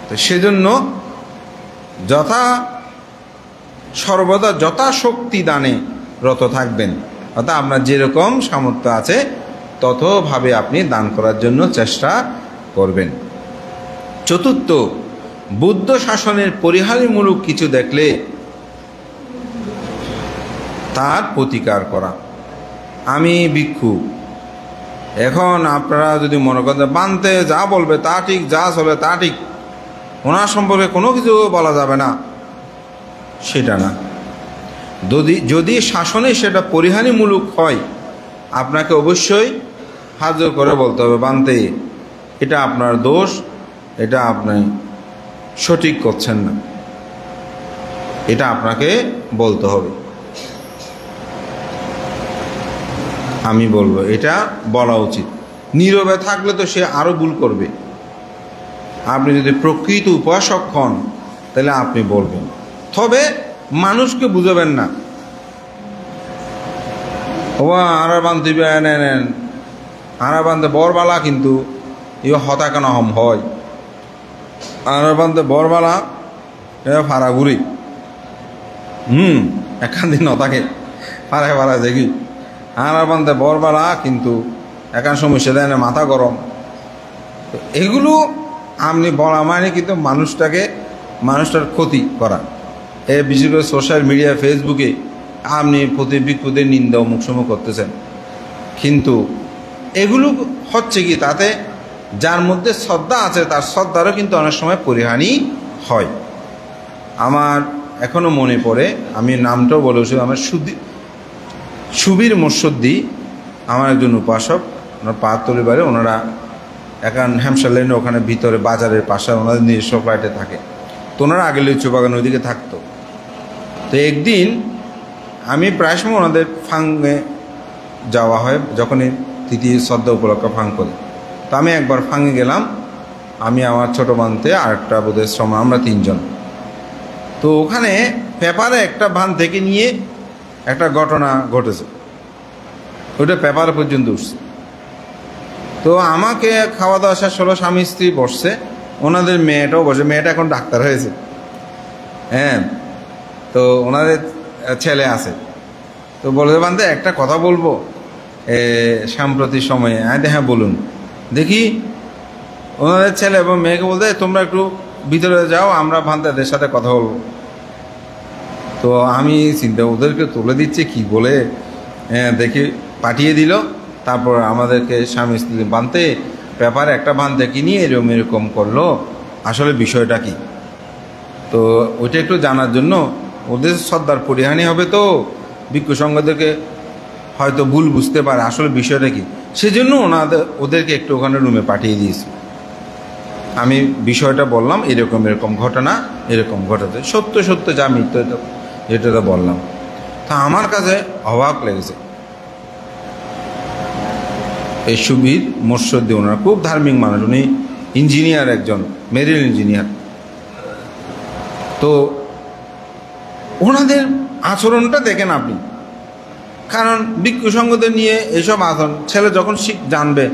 তো সেজন্য সর্বদা যথাশক্তি দানে রত থাকবেন, অর্থাৎ আপনার যেরকম সামর্থ্য আছে ততভাবে আপনি দান করার জন্য চেষ্টা করবেন। চতুর্থ, বুদ্ধ শাসনের পরিহারমূলক কিছু দেখলে তার প্রতিকার করা। আমি ভিক্ষু, এখন আপনারা যদি মনে করেন বানতে যা বলবে তা ঠিক, যা চলে তা ঠিক, ওনার সম্পর্কে কোনো কিছু বলা যাবে না, সেটা না। যদি শাসনে সেটা পরিহারমূলক হয়, আপনাকে অবশ্যই হাজির করে বলতে হবে বানতে এটা আপনার দোষ, এটা আপনি সঠিক করছেন না, এটা আপনাকে বলতে হবে। আমি বলবো এটা বলা উচিত। নীরবে থাকলে তো সে আরো ভুল করবে। আপনি যদি প্রকৃত উপাসক হন তাহলে আপনি বলবেন, তবে মানুষকে বুঝাবেন না। ও আর বান্ধব নেন আর বান্ধে বরবালা, কিন্তু ই হতা কেন হম হয় আর বান্ধে বরবালা ফাড়াগুড়ি একখান দিন নতাকে ফাড়া দেখি আর বান্ধে বরবালা, কিন্তু একান সমস্যা দেয় না, মাথা গরম। তো এগুলো আপনি বলা মানে কিন্তু মানুষটার ক্ষতি করা। বিশেষ করে সোশ্যাল মিডিয়া ফেসবুকে আপনি প্রতি ভিক্ষুদের নিন্দা অমুক সময় করতেছেন, কিন্তু এগুলো হচ্ছে কি তাতে যার মধ্যে শ্রদ্ধা আছে তার শ্রদ্ধারও কিন্তু অনেক সময় পরিহানি হয়। আমার এখনও মনে পড়ে, আমি নামটাও বলেছি, আমার সুবীর মোর্শদ্দি আমার একজন উপাসক, ওনার পাহাড়তলি বাড়ি, ওনারা এখন হ্যামশার লেনে ওখানে ভিতরে বাজারের পাশে ওনাদের নিজস্ব ফ্লাইটে থাকে। তো ওনারা আগে লিচু বাগান ওইদিকে থাকতো। তো একদিন আমি প্রায় সময় ওনাদের ফাঙ্গে যাওয়া হয়, যখনই তিথি শ্রদ্ধা উপলক্ষে ফাং করি। তো আমি একবার ফাঙ্গে গেলাম, আমি আমার ছোটো বানতে আর একটা বোধের সময়, আমরা তিনজন। তো ওখানে পেপারে একটা ভান থেকে নিয়ে একটা ঘটনা ঘটেছে, ওইটা পেপার পর্যন্ত উঠছে। তো আমাকে খাওয়া দাওয়া শেষ হলো, স্বামী স্ত্রী বসছে, ওনাদের মেয়েটাও বসে, মেয়েটা এখন ডাক্তার হয়েছে, হ্যাঁ। তো ওনাদের ছেলে আছে, তো বলে বান্ধে একটা কথা বলবো সাম্প্রতিক সময়ে। হ্যাঁ বলুন দেখি। ওনাদের ছেলে এবং মেয়েকে বলতে তোমরা একটু ভিতরে যাও, আমরা ভান্তাদের সাথে কথা বলবো। তো আমি চিন্তা ওদেরকে তুলে দিচ্ছে কি বলে, দেখি পাঠিয়ে দিল। তারপর আমাদেরকে স্বামী স্ত্রী বানতে পেপারে একটা ভান্তে কি নিয়ে এরকম করলো, আসলে বিষয়টা কি। তো ওইটা একটু জানার জন্য, ওদের শ্রদ্ধার পরিহানি হবে, তো ভিক্ষু সংঘদেরকে হয়তো ভুল বুঝতে পারে আসলে বিষয়টা কি, সেজন্য ওদেরকে একটু ওখানে রুমে পাঠিয়ে দিয়েছি। আমি বিষয়টা বললাম, এরকম ঘটনা এরকম ঘটেছে, সত্য যা মিথ্যা এটা তো বললাম। তা আমার কাছে অবাক লেগেছে। এই সুবীর মোর্শেদ, ওনারা খুব ধার্মিক মানুষ, উনি ইঞ্জিনিয়ার, একজন মেরিন ইঞ্জিনিয়ার। তো ওনাদের আচরণটা দেখেন আপনি, কারণ ভিক্ষু সঙ্গদের নিয়ে এইসব আচরণ ছেলে যখন জানবে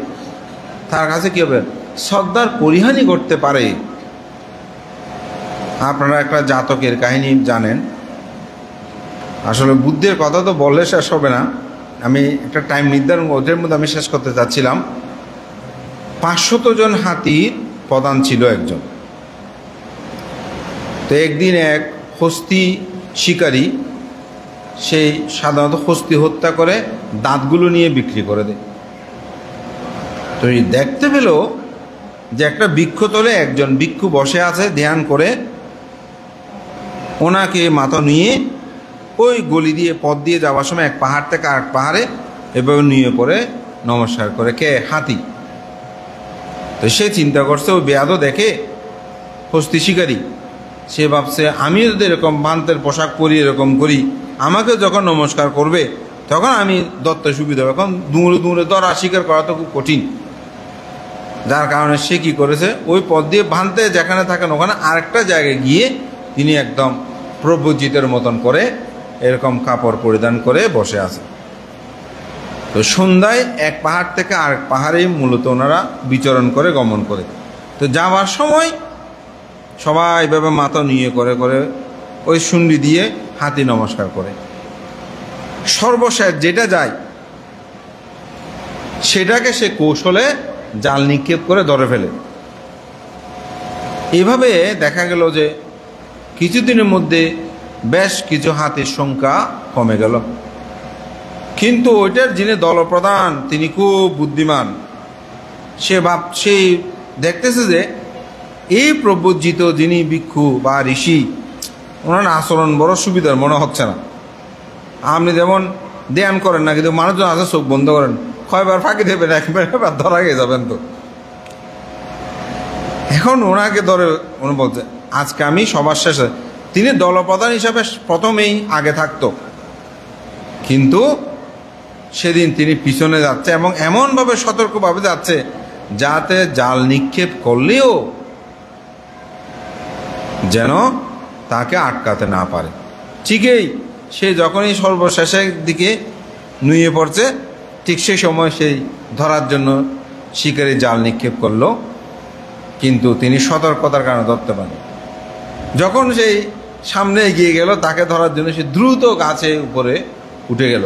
তার কাছে কী হবে, শ্রদ্ধার পরিহানি করতে পারে। আপনারা একটা জাতকের কাহিনী জানেন, আসলে বুদ্ধের কথা তো বললে শেষ হবে না, আমি একটা টাইম নির্ধারণ ওদের মধ্যে আমি শেষ করতে চাচ্ছিলাম। 500 জন হাতির প্রধান ছিল একজন। তো একদিন এক হস্তি শিকারী, সেই সাধারণত হস্তি হত্যা করে দাঁতগুলো নিয়ে বিক্রি করে দেয়। তো এই দেখতে পেল যে একটা বৃক্ষতলে একজন ভিক্ষু বসে আছে ধ্যান করে, ওনাকে মাথা নিয়ে ওই গলি দিয়ে পথ দিয়ে যাওয়ার সময় এক পাহাড় থেকে আরেক পাহাড়ে এভাবে নিয়ে পড়ে নমস্কার করে। কে? হাতি। তো সে চিন্তা করছে, ওই বেয়াদও দেখে হস্তি শিকারী, সে ভাবছে আমিও যদি এরকম ভান্তের পোশাক পরি, এরকম করি, আমাকে যখন নমস্কার করবে তখন আমি দত্ত সুবিধা হবে। এখন দূরে দূরে ধরা শিকার করা তো খুব কঠিন, যার কারণে সে কী করেছে, ওই পথ দিয়ে ভান্তে যেখানে থাকেন ওখানে আরেকটা জায়গায় গিয়ে তিনি একদম প্রভুজিতের মতন করে এরকম কাপড় পরিধান করে বসে আছে। তো সন্ধ্যায় এক পাহাড় থেকে আরেক পাহাড়েই মূলত ওনারা বিচরণ করে গমন করে। তো যাওয়ার সময় সবাই এভাবে মাথা নিয়ে করে করে ওই শুন্ডি দিয়ে হাতি নমস্কার করে। সর্বশেষ যেটা যায় সেটাকে সে কৌশলে জাল নিক্ষেপ করে ধরে ফেলে। এভাবে দেখা গেল যে কিছুদিনের মধ্যে বেশ কিছু হাতির সংখ্যা কমে গেল। কিন্তু ওইটার যিনি দলপ্রধান তিনি খুব বুদ্ধিমান, সে দেখতেছে যে এই প্রবজ্জিত যিনি ভিক্ষু বা ঋষি, ওনার আচরণ বড় সুবিধার মনে হচ্ছে না। আপনি যেমন ধ্যান করেন না, কিন্তু মানুষজন আছে চোখ বন্ধ করেন, কয়বার ফাঁকি দেবেন, একবার ধরা গিয়ে যাবেন। তো এখন ওনাকে ধরে উনি বলছে আজকে আমি সবার শেষে, তিনি দলপ্রধান হিসাবে প্রথমেই আগে থাকতো, কিন্তু সেদিন তিনি পিছনে যাচ্ছে এবং এমনভাবে সতর্কভাবে যাচ্ছে যাতে জাল নিক্ষেপ করলেও যেন তাকে আটকাতে না পারে। ঠিকই সে যখনই সর্বশেষের দিকে নুয়ে পড়ছে, ঠিক সেই সময় সেই ধরার জন্য শিকারী জাল নিক্ষেপ করলো, কিন্তু তিনি সতর্কতার কারণে ধরতে পারেন। যখন সেই সামনে এগিয়ে গেল তাকে ধরার জন্য, সে দ্রুত গাছে উপরে উঠে গেল।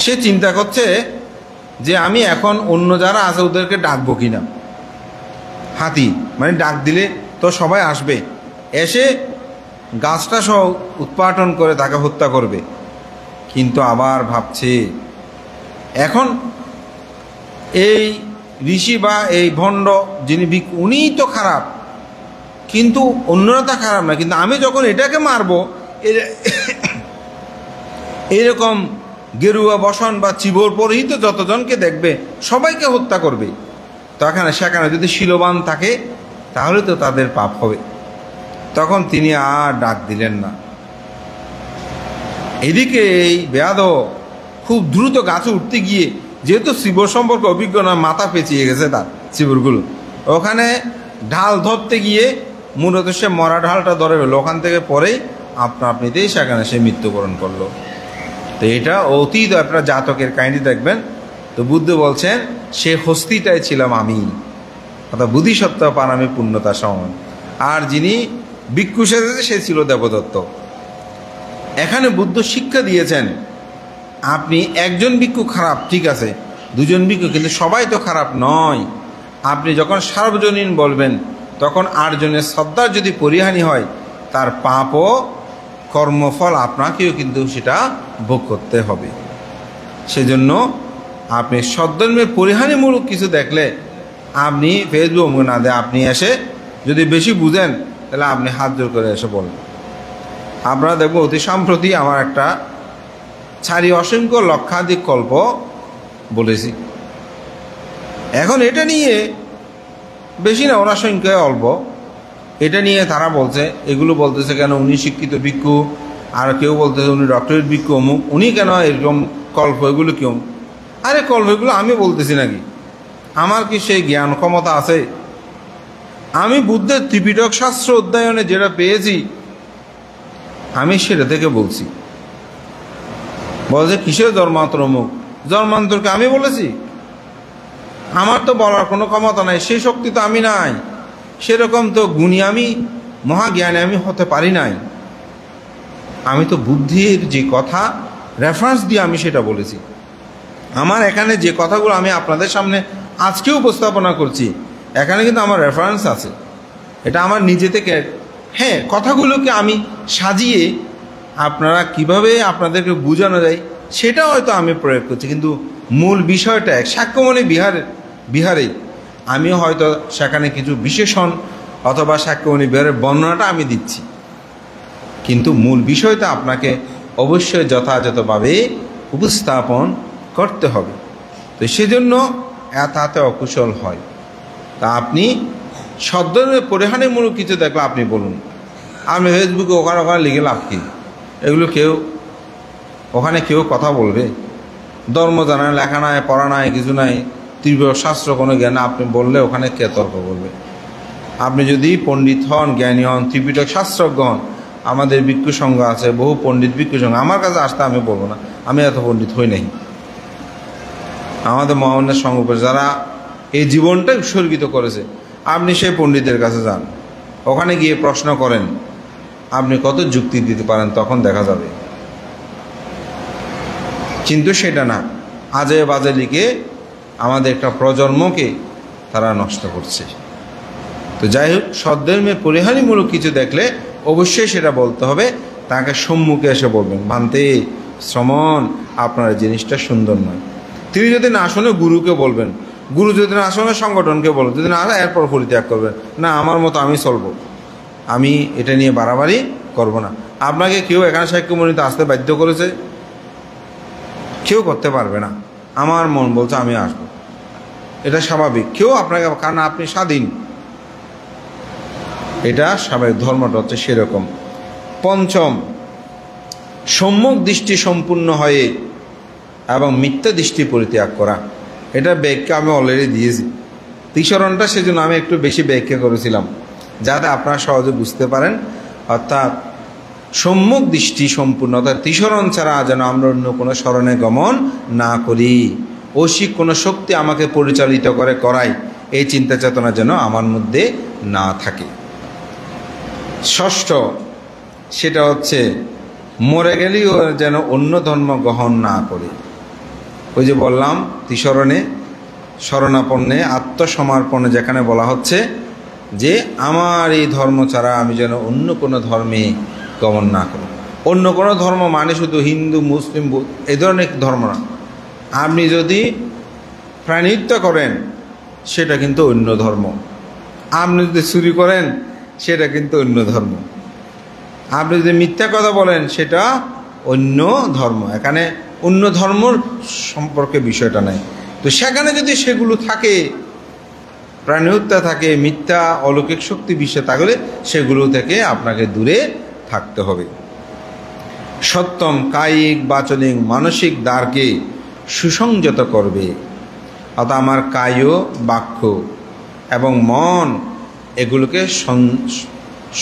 সে চিন্তা করছে যে আমি এখন অন্য যারা আছে ওদেরকে ডাকবো কিনা। হাতি মানে ডাক দিলে তো সবাই আসবে, এসে গাছটা সহ উৎপাটন করে তাকে হত্যা করবে। কিন্তু আবার ভাবছে এখন এই ঋষি বা এই ভণ্ড যিনি উনিই তো খারাপ, কিন্তু অন্যরা তো খারাপ না, কিন্তু আমি যখন এটাকে মারবো এরকম গেরুয়া বসন বা চিবর পরিহিত যতজনকে দেখবে সবাইকে হত্যা করবে। তখন সেখানে যদি শিলবান থাকে তাহলে তো তাদের পাপ হবে। তখন তিনি আর ডাক দিলেন না। এদিকে এই বেয়াদ খুব দ্রুত গাছে উঠতে গিয়ে, যেহেতু শিবর সম্পর্কে অভিজ্ঞ না, মাথা পেঁচিয়ে গেছে তার শিবরগুলো, ওখানে ঢাল ধরতে গিয়ে মূলত সে মরা ঢালটা ধরে ফেললো। ওখান থেকে পরেই আপনিতেই সেখানে সে মৃত্যুবরণ করলো। তো এটা অতীত আপনারা জাতকের কাহিনী দেখবেন। তো বুদ্ধ বলছেন সে হস্তিটাই ছিলাম আমি, অর্থাৎ বুদ্ধিসত্ত্ব পানামি পূর্ণতা সমান। আর যিনি ভিক্ষু সেজেছে সে ছিল দেবদত্ত। এখানে বুদ্ধ শিক্ষা দিয়েছেন আপনি একজন ভিক্ষু খারাপ ঠিক আছে, দুজন ভিক্ষু, কিন্তু সবাই তো খারাপ নয়। আপনি যখন সার্বজনীন বলবেন তখন 8 জনের শ্রদ্ধার যদি পরিহানি হয় তার পাপ ও কর্মফল আপনাকেও কিন্তু সেটা ভোগ করতে হবে। সেজন্য আপনি সদ্ধর্মের পরিহানিমূলক কিছু দেখলে আপনি ফেসবুক না দেয়, আপনি এসে যদি বেশি বুঝেন তাহলে আপনি হাত জোর করে এসে বলবেন। আপনারা দেখব অতি সম্প্রতি আমার একটা ছাড়ি অসংখ্য লক্ষাধিক কল্প বলেছি। এখন এটা নিয়ে বেশি না, ওরা সংখ্যায় অল্প, এটা নিয়ে তারা বলছে, এগুলো বলতেছে কেন উনি শিক্ষিত ভিক্ষু, আর কেউ বলতেছে উনি ডক্টরেট ভিক্ষু অমুক, উনি কেন এরকম কল্প, এগুলো কেউ। আরে কল্পগুলো আমি বলতেছি নাকি? আমার কি সেই জ্ঞান ক্ষমতা আছে? আমি বুদ্ধের ত্রিপিটক শাস্ত্র অধ্যয়নে যেটা পেয়েছি আমি সেটা থেকে বলছি। বলছে কিসের জন্মান্তর মুখ? জন্মান্তরকে আমি বলেছি? আমার তো বলার কোনো ক্ষমতা নাই, সেই শক্তি তো আমি নাই, সেরকম তো গুণী আমি, মহাজ্ঞানী আমি হতে পারি নাই। আমি তো বুদ্ধির যে কথা রেফারেন্স দিয়ে আমি সেটা বলেছি। আমার এখানে যে কথাগুলো আমি আপনাদের সামনে আজকে উপস্থাপনা করছি, এখানে কিন্তু আমার রেফারেন্স আছে, এটা আমার নিজে থেকে। হ্যাঁ, কথাগুলোকে আমি সাজিয়ে আপনারা কিভাবে আপনাদেরকে বোঝানো যায় সেটা হয়তো আমি প্রয়োগ করছি, কিন্তু মূল বিষয়টা এক। সাক্ষ্যমণি বিহারে আমি হয়তো সেখানে কিছু বিশেষণ অথবা সাক্ষ্যমণি বিহারের বর্ণনাটা আমি দিচ্ছি, কিন্তু মূল বিষয়টা আপনাকে অবশ্যই যথাযথভাবে উপস্থাপন করতে হবে। তো সেজন্য এত অকুশল হয়। তা আপনি সদ্যের পরিহানিমূলক কিছু দেখলে আপনি বলুন। আপনি ফেসবুকে ওখানে লিখে লাভ কি? এগুলো ওখানে কেউ কথা বলবে? ধর্ম জানা, লেখা নাই, পড়া নাই, কিছু নাই, তীব্র শাস্ত্র কোনো জ্ঞান আপনি বললে ওখানে কে তর্ক করবে? আপনি যদি পণ্ডিত হন, জ্ঞানী হন, ত্রিপিটক শাস্ত্রজ্ঞ হন, আমাদের ভিক্ষু সংঘ আছে, বহু পণ্ডিত ভিক্ষু সংঘ, আমার কাছে আসতে আমি বলবো না, আমি এত পণ্ডিত হই নাই। আমাদের মহামান্য সংঘ যারা এই জীবনটাই উৎসর্গিত করেছে, আপনি সেই পণ্ডিতের কাছে যান, ওখানে গিয়ে প্রশ্ন করেন, আপনি কত যুক্তি দিতে পারেন তখন দেখা যাবে। কিন্তু সেটা না, আজে বাজে লিখে আমাদের একটা প্রজন্মকে তারা নষ্ট করছে। তো যাই হোক, সদ্ধর্মে পরিহানিমূলক কিছু দেখলে অবশ্যই সেটা বলতে হবে, তাকে সম্মুখে এসে বলবেন, ভান্তে শ্রমণ আপনার জিনিসটা সুন্দর নয়। তিনি যদি না শোনে গুরুকে বলবেন, গুরু যদি না শোনে সংগঠনকে বলবেন, যদি না আসে এরপর পরিত্যাগ করবেন, না আমার মতো আমি চলবো, আমি এটা নিয়ে বাড়াবাড়ি করব না। আপনাকে কেউ এখানে সাক্ষ্যমণিতে আসতে বাধ্য করেছে? কেউ করতে পারবে না। আমার মন বলছে আমি আসব, এটা স্বাভাবিক। কেউ আপনাকে, কারণ আপনি স্বাধীন, এটা স্বাভাবিক। ধর্মটা হচ্ছে সেরকম। পঞ্চম, সম্যক দৃষ্টি সম্পূর্ণ হয়ে এবং মিথ্যা দৃষ্টি পরিত্যাগ করা। এটা ব্যাখ্যা আমি অলরেডি দিয়েছি। তিসরণটা সেজন্য আমি একটু বেশি ব্যাখ্যা করেছিলাম যাতে আপনারা সহজে বুঝতে পারেন। অর্থাৎ সম্যক দৃষ্টি সম্পূর্ণ, অর্থাৎ তিসরণ ছাড়া যেন আমরা অন্য কোনো স্মরণে গমন না করি, ঐশিক কোনো শক্তি আমাকে পরিচালিত করায় এই চিন্তা চেতনা যেন আমার মধ্যে না থাকে। ষষ্ঠ, সেটা হচ্ছে মরে গেলেও যেন অন্য ধর্ম গ্রহণ না করে। ওই যে বললাম তিসরণে, শরণাপন্নে, আত্মসমর্পণে যেখানে বলা হচ্ছে যে আমার এই ধর্ম ছাড়া আমি যেন অন্য কোনো ধর্মে গমন না করি। অন্য কোনো ধর্ম মানে শুধু হিন্দু, মুসলিম, বুদ্ধ এই ধরনের ধর্ম না। আপনি যদি প্রাণী হত্যা করেন সেটা কিন্তু অন্য ধর্ম, আপনি যদি চুরি করেন সেটা কিন্তু অন্য ধর্ম, আপনি যদি মিথ্যা কথা বলেন সেটা অন্য ধর্ম। এখানে অন্য ধর্মর সম্পর্কে বিষয়টা নাই। তো সেখানে যদি সেগুলো থাকে, প্রাণী হত্যা থাকে, মিথ্যা, অলৌকিক শক্তি বিষয়, তাহলে সেগুলো থেকে আপনাকে দূরে থাকতে হবে। সপ্তম, কায়িক, বাচনিক, মানসিক দ্বারকে সুসংযত করবে। অর্থাৎ আমার কায়, বাক্য এবং মন এগুলোকে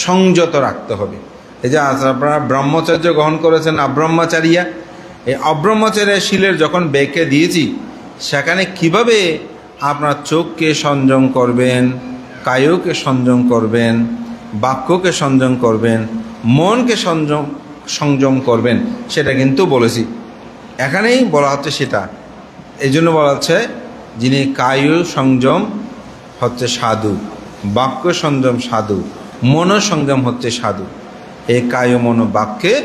সংযত রাখতে হবে। এই যে আপনারা ব্রহ্মচর্য গ্রহণ করেছেন, অব্রহ্মচারিয়া, এই অব্রহ্মচারিয়া শিলের যখন ব্যাখ্যা দিয়েছি, সেখানে কিভাবে আপনার চোখকে সংযম করবেন, কায়কে সংযম করবেন, বাক্যকে সংযম করবেন, মনকে সংযম করবেন, সেটা কিন্তু বলেছি। এখানেই বলা হচ্ছে সেটা। এই জন্য বলা হচ্ছে যিনি কায় সংযম হচ্ছে সাধু, বাক্য সংযম সাধু, মন সংযম হচ্ছে সাধু। এই কায় মন বাক্যে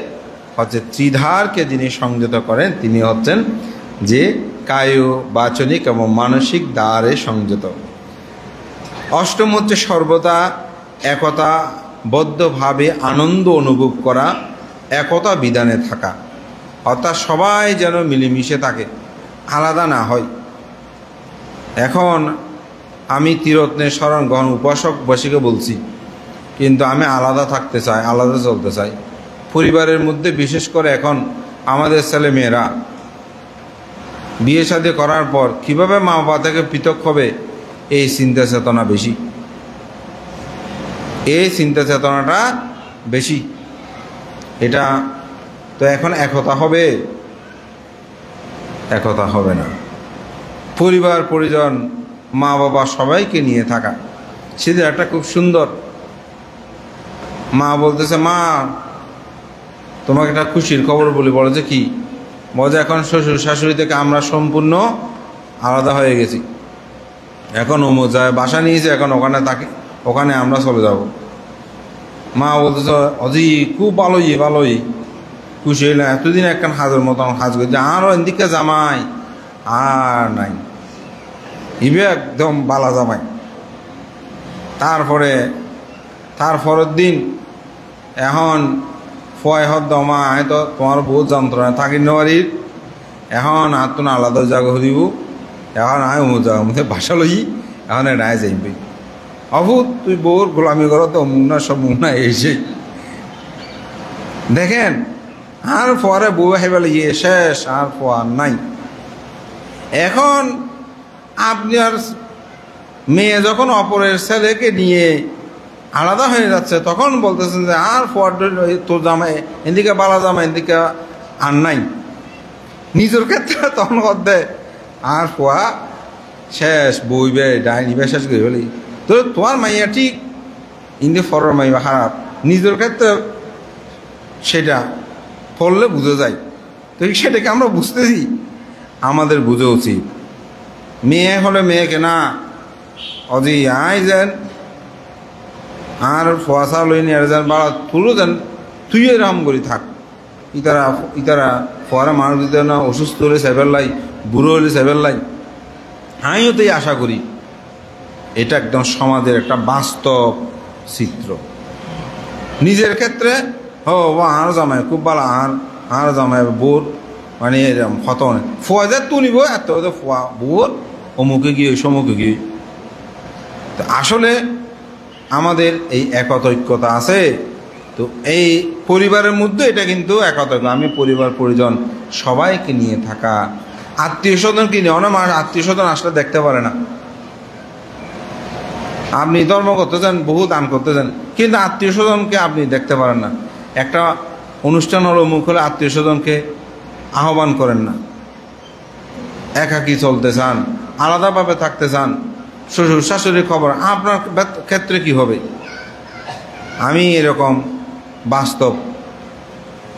হচ্ছে ত্রিধারকে যিনি সংযত করেন তিনি হচ্ছেন যে কায়, বাচনিক এবং মানসিক দ্বারে সংযত। অষ্টম হচ্ছে সর্বদা একতাবদ্ধভাবে আনন্দ অনুভব করা, একতা বিধানে থাকা। অর্থাৎ সবাই যেন মিলেমিশে থাকে, আলাদা না হয়। এখন আমি ত্রিরত্নের শরণ গ্রহণ উপাসক বসিকে বলছি, কিন্তু আমি আলাদা থাকতে চাই, আলাদা চলতে চাই। পরিবারের মধ্যে বিশেষ করে এখন আমাদের ছেলে মেয়েরা বিয়ে শাদী করার পর কিভাবে মা বাবা থেকে পৃথক হবে, এই চিন্তা চেতনা বেশি, এই চিন্তা চেতনাটা বেশি। এটা তো এখন একতা হবে? একতা হবে না। পরিবার পরিজন মা বাবা সবাইকে নিয়ে থাকা, সেদিন একটা খুব সুন্দর, মা বলতেছে, মা তোমাকে একটা খুশির খবর বলি। বলে যে কি? বলে যে এখন শ্বশুর শাশুড়ি থেকে আমরা সম্পূর্ণ আলাদা হয়ে গেছি, এখন ও যায় বাসা নিয়েছে, এখন ওখানে আমরা চলে যাব। মা বলতেছে, অজি খুব ভালোই খুশি হইলাম, এতদিন একখান হাজের মতন হাজ করছে, আরও এদিকে জামাই আর নাই, ইবে একদম বালা জামাই। তারপরের দিন এখন ফয় দমা তো তোমার বহুত যন্ত্রণা থাকি নেওয়ারির, এখন আর তো আলাদা জায়গা হইব, এখন আয় অমুক জায়গা মধ্যে বাসা লই, এখন এটাই যাইবি। অভূত তুই বউর গোলামি করো তো মুখ না, সব মুখ না এসে দেখেন। আর পরে বউ হেবেলে ইয়ে শেষ, আর পর নাই। এখন আপনি আর মেয়ে যখন অপরের ছেলেকে নিয়ে আলাদা হয়ে যাচ্ছে, তখন বলতেছেন যে আর পর তোর জামাই এদিকে বালা জামাই এদিকে আর নাই। নিজের ক্ষেত্রে তখন দেয় আর পোয়া শেষ, বইবে ডাইনিবে শেষ করে বলি তো তোমার মাইয়া ঠিক, ইন্দি ফরের মাইয়া খারাপ। নিজের ক্ষেত্রে সেটা পড়লে বুঝে যায়, তো সেটাকে আমরা বুঝতেছি, আমাদের বুঝে উচিত। মেয়ে হলে মেয়েকে না অজি আই যেন আর ফোয়াশা লই নিয়ে যেন বাড়া তুলো যেন তুই এরকম করি থাক। ইতারা ফোয়ারা মানুষ দিতে না, অসুস্থ হলে সেবেল লাই, বুড়ো হলে সেবেল লাই। আমিও তো আশা করি এটা একদম সমাজের একটা বাস্তব চিত্র। নিজের ক্ষেত্রে আর জামাই খুব ভালো, আর জামাই বোর মানে এরকম হত ফোয়া যা তুলিব এত ফোয়া বোর অমুকে গিয়ে সমুখে গিয়ে। তো আসলে আমাদের এই একতৈক্যতা আছে, তো এই পরিবারের মধ্যে এটা কিন্তু একতৈক্য। আমি পরিবার পরিজন সবাইকে নিয়ে থাকা, আত্মীয় স্বজনকে নিয়ে, অনেক মানুষ আত্মীয় স্বজন আসলে দেখতে পারে না। আপনি ধর্ম করতে চান, বহু দান করতে চান, কিন্তু আত্মীয় স্বজনকে আপনি দেখতে পারেন না। একটা অনুষ্ঠান হলো, মুখ হলে আত্মীয় স্বজনকে আহ্বান করেন না। একাকী চলতে চান, আলাদাভাবে থাকতে চান, শ্বশুর শাশুড়ির খবর। আপনার ক্ষেত্রে কি হবে? আমি এরকম বাস্তব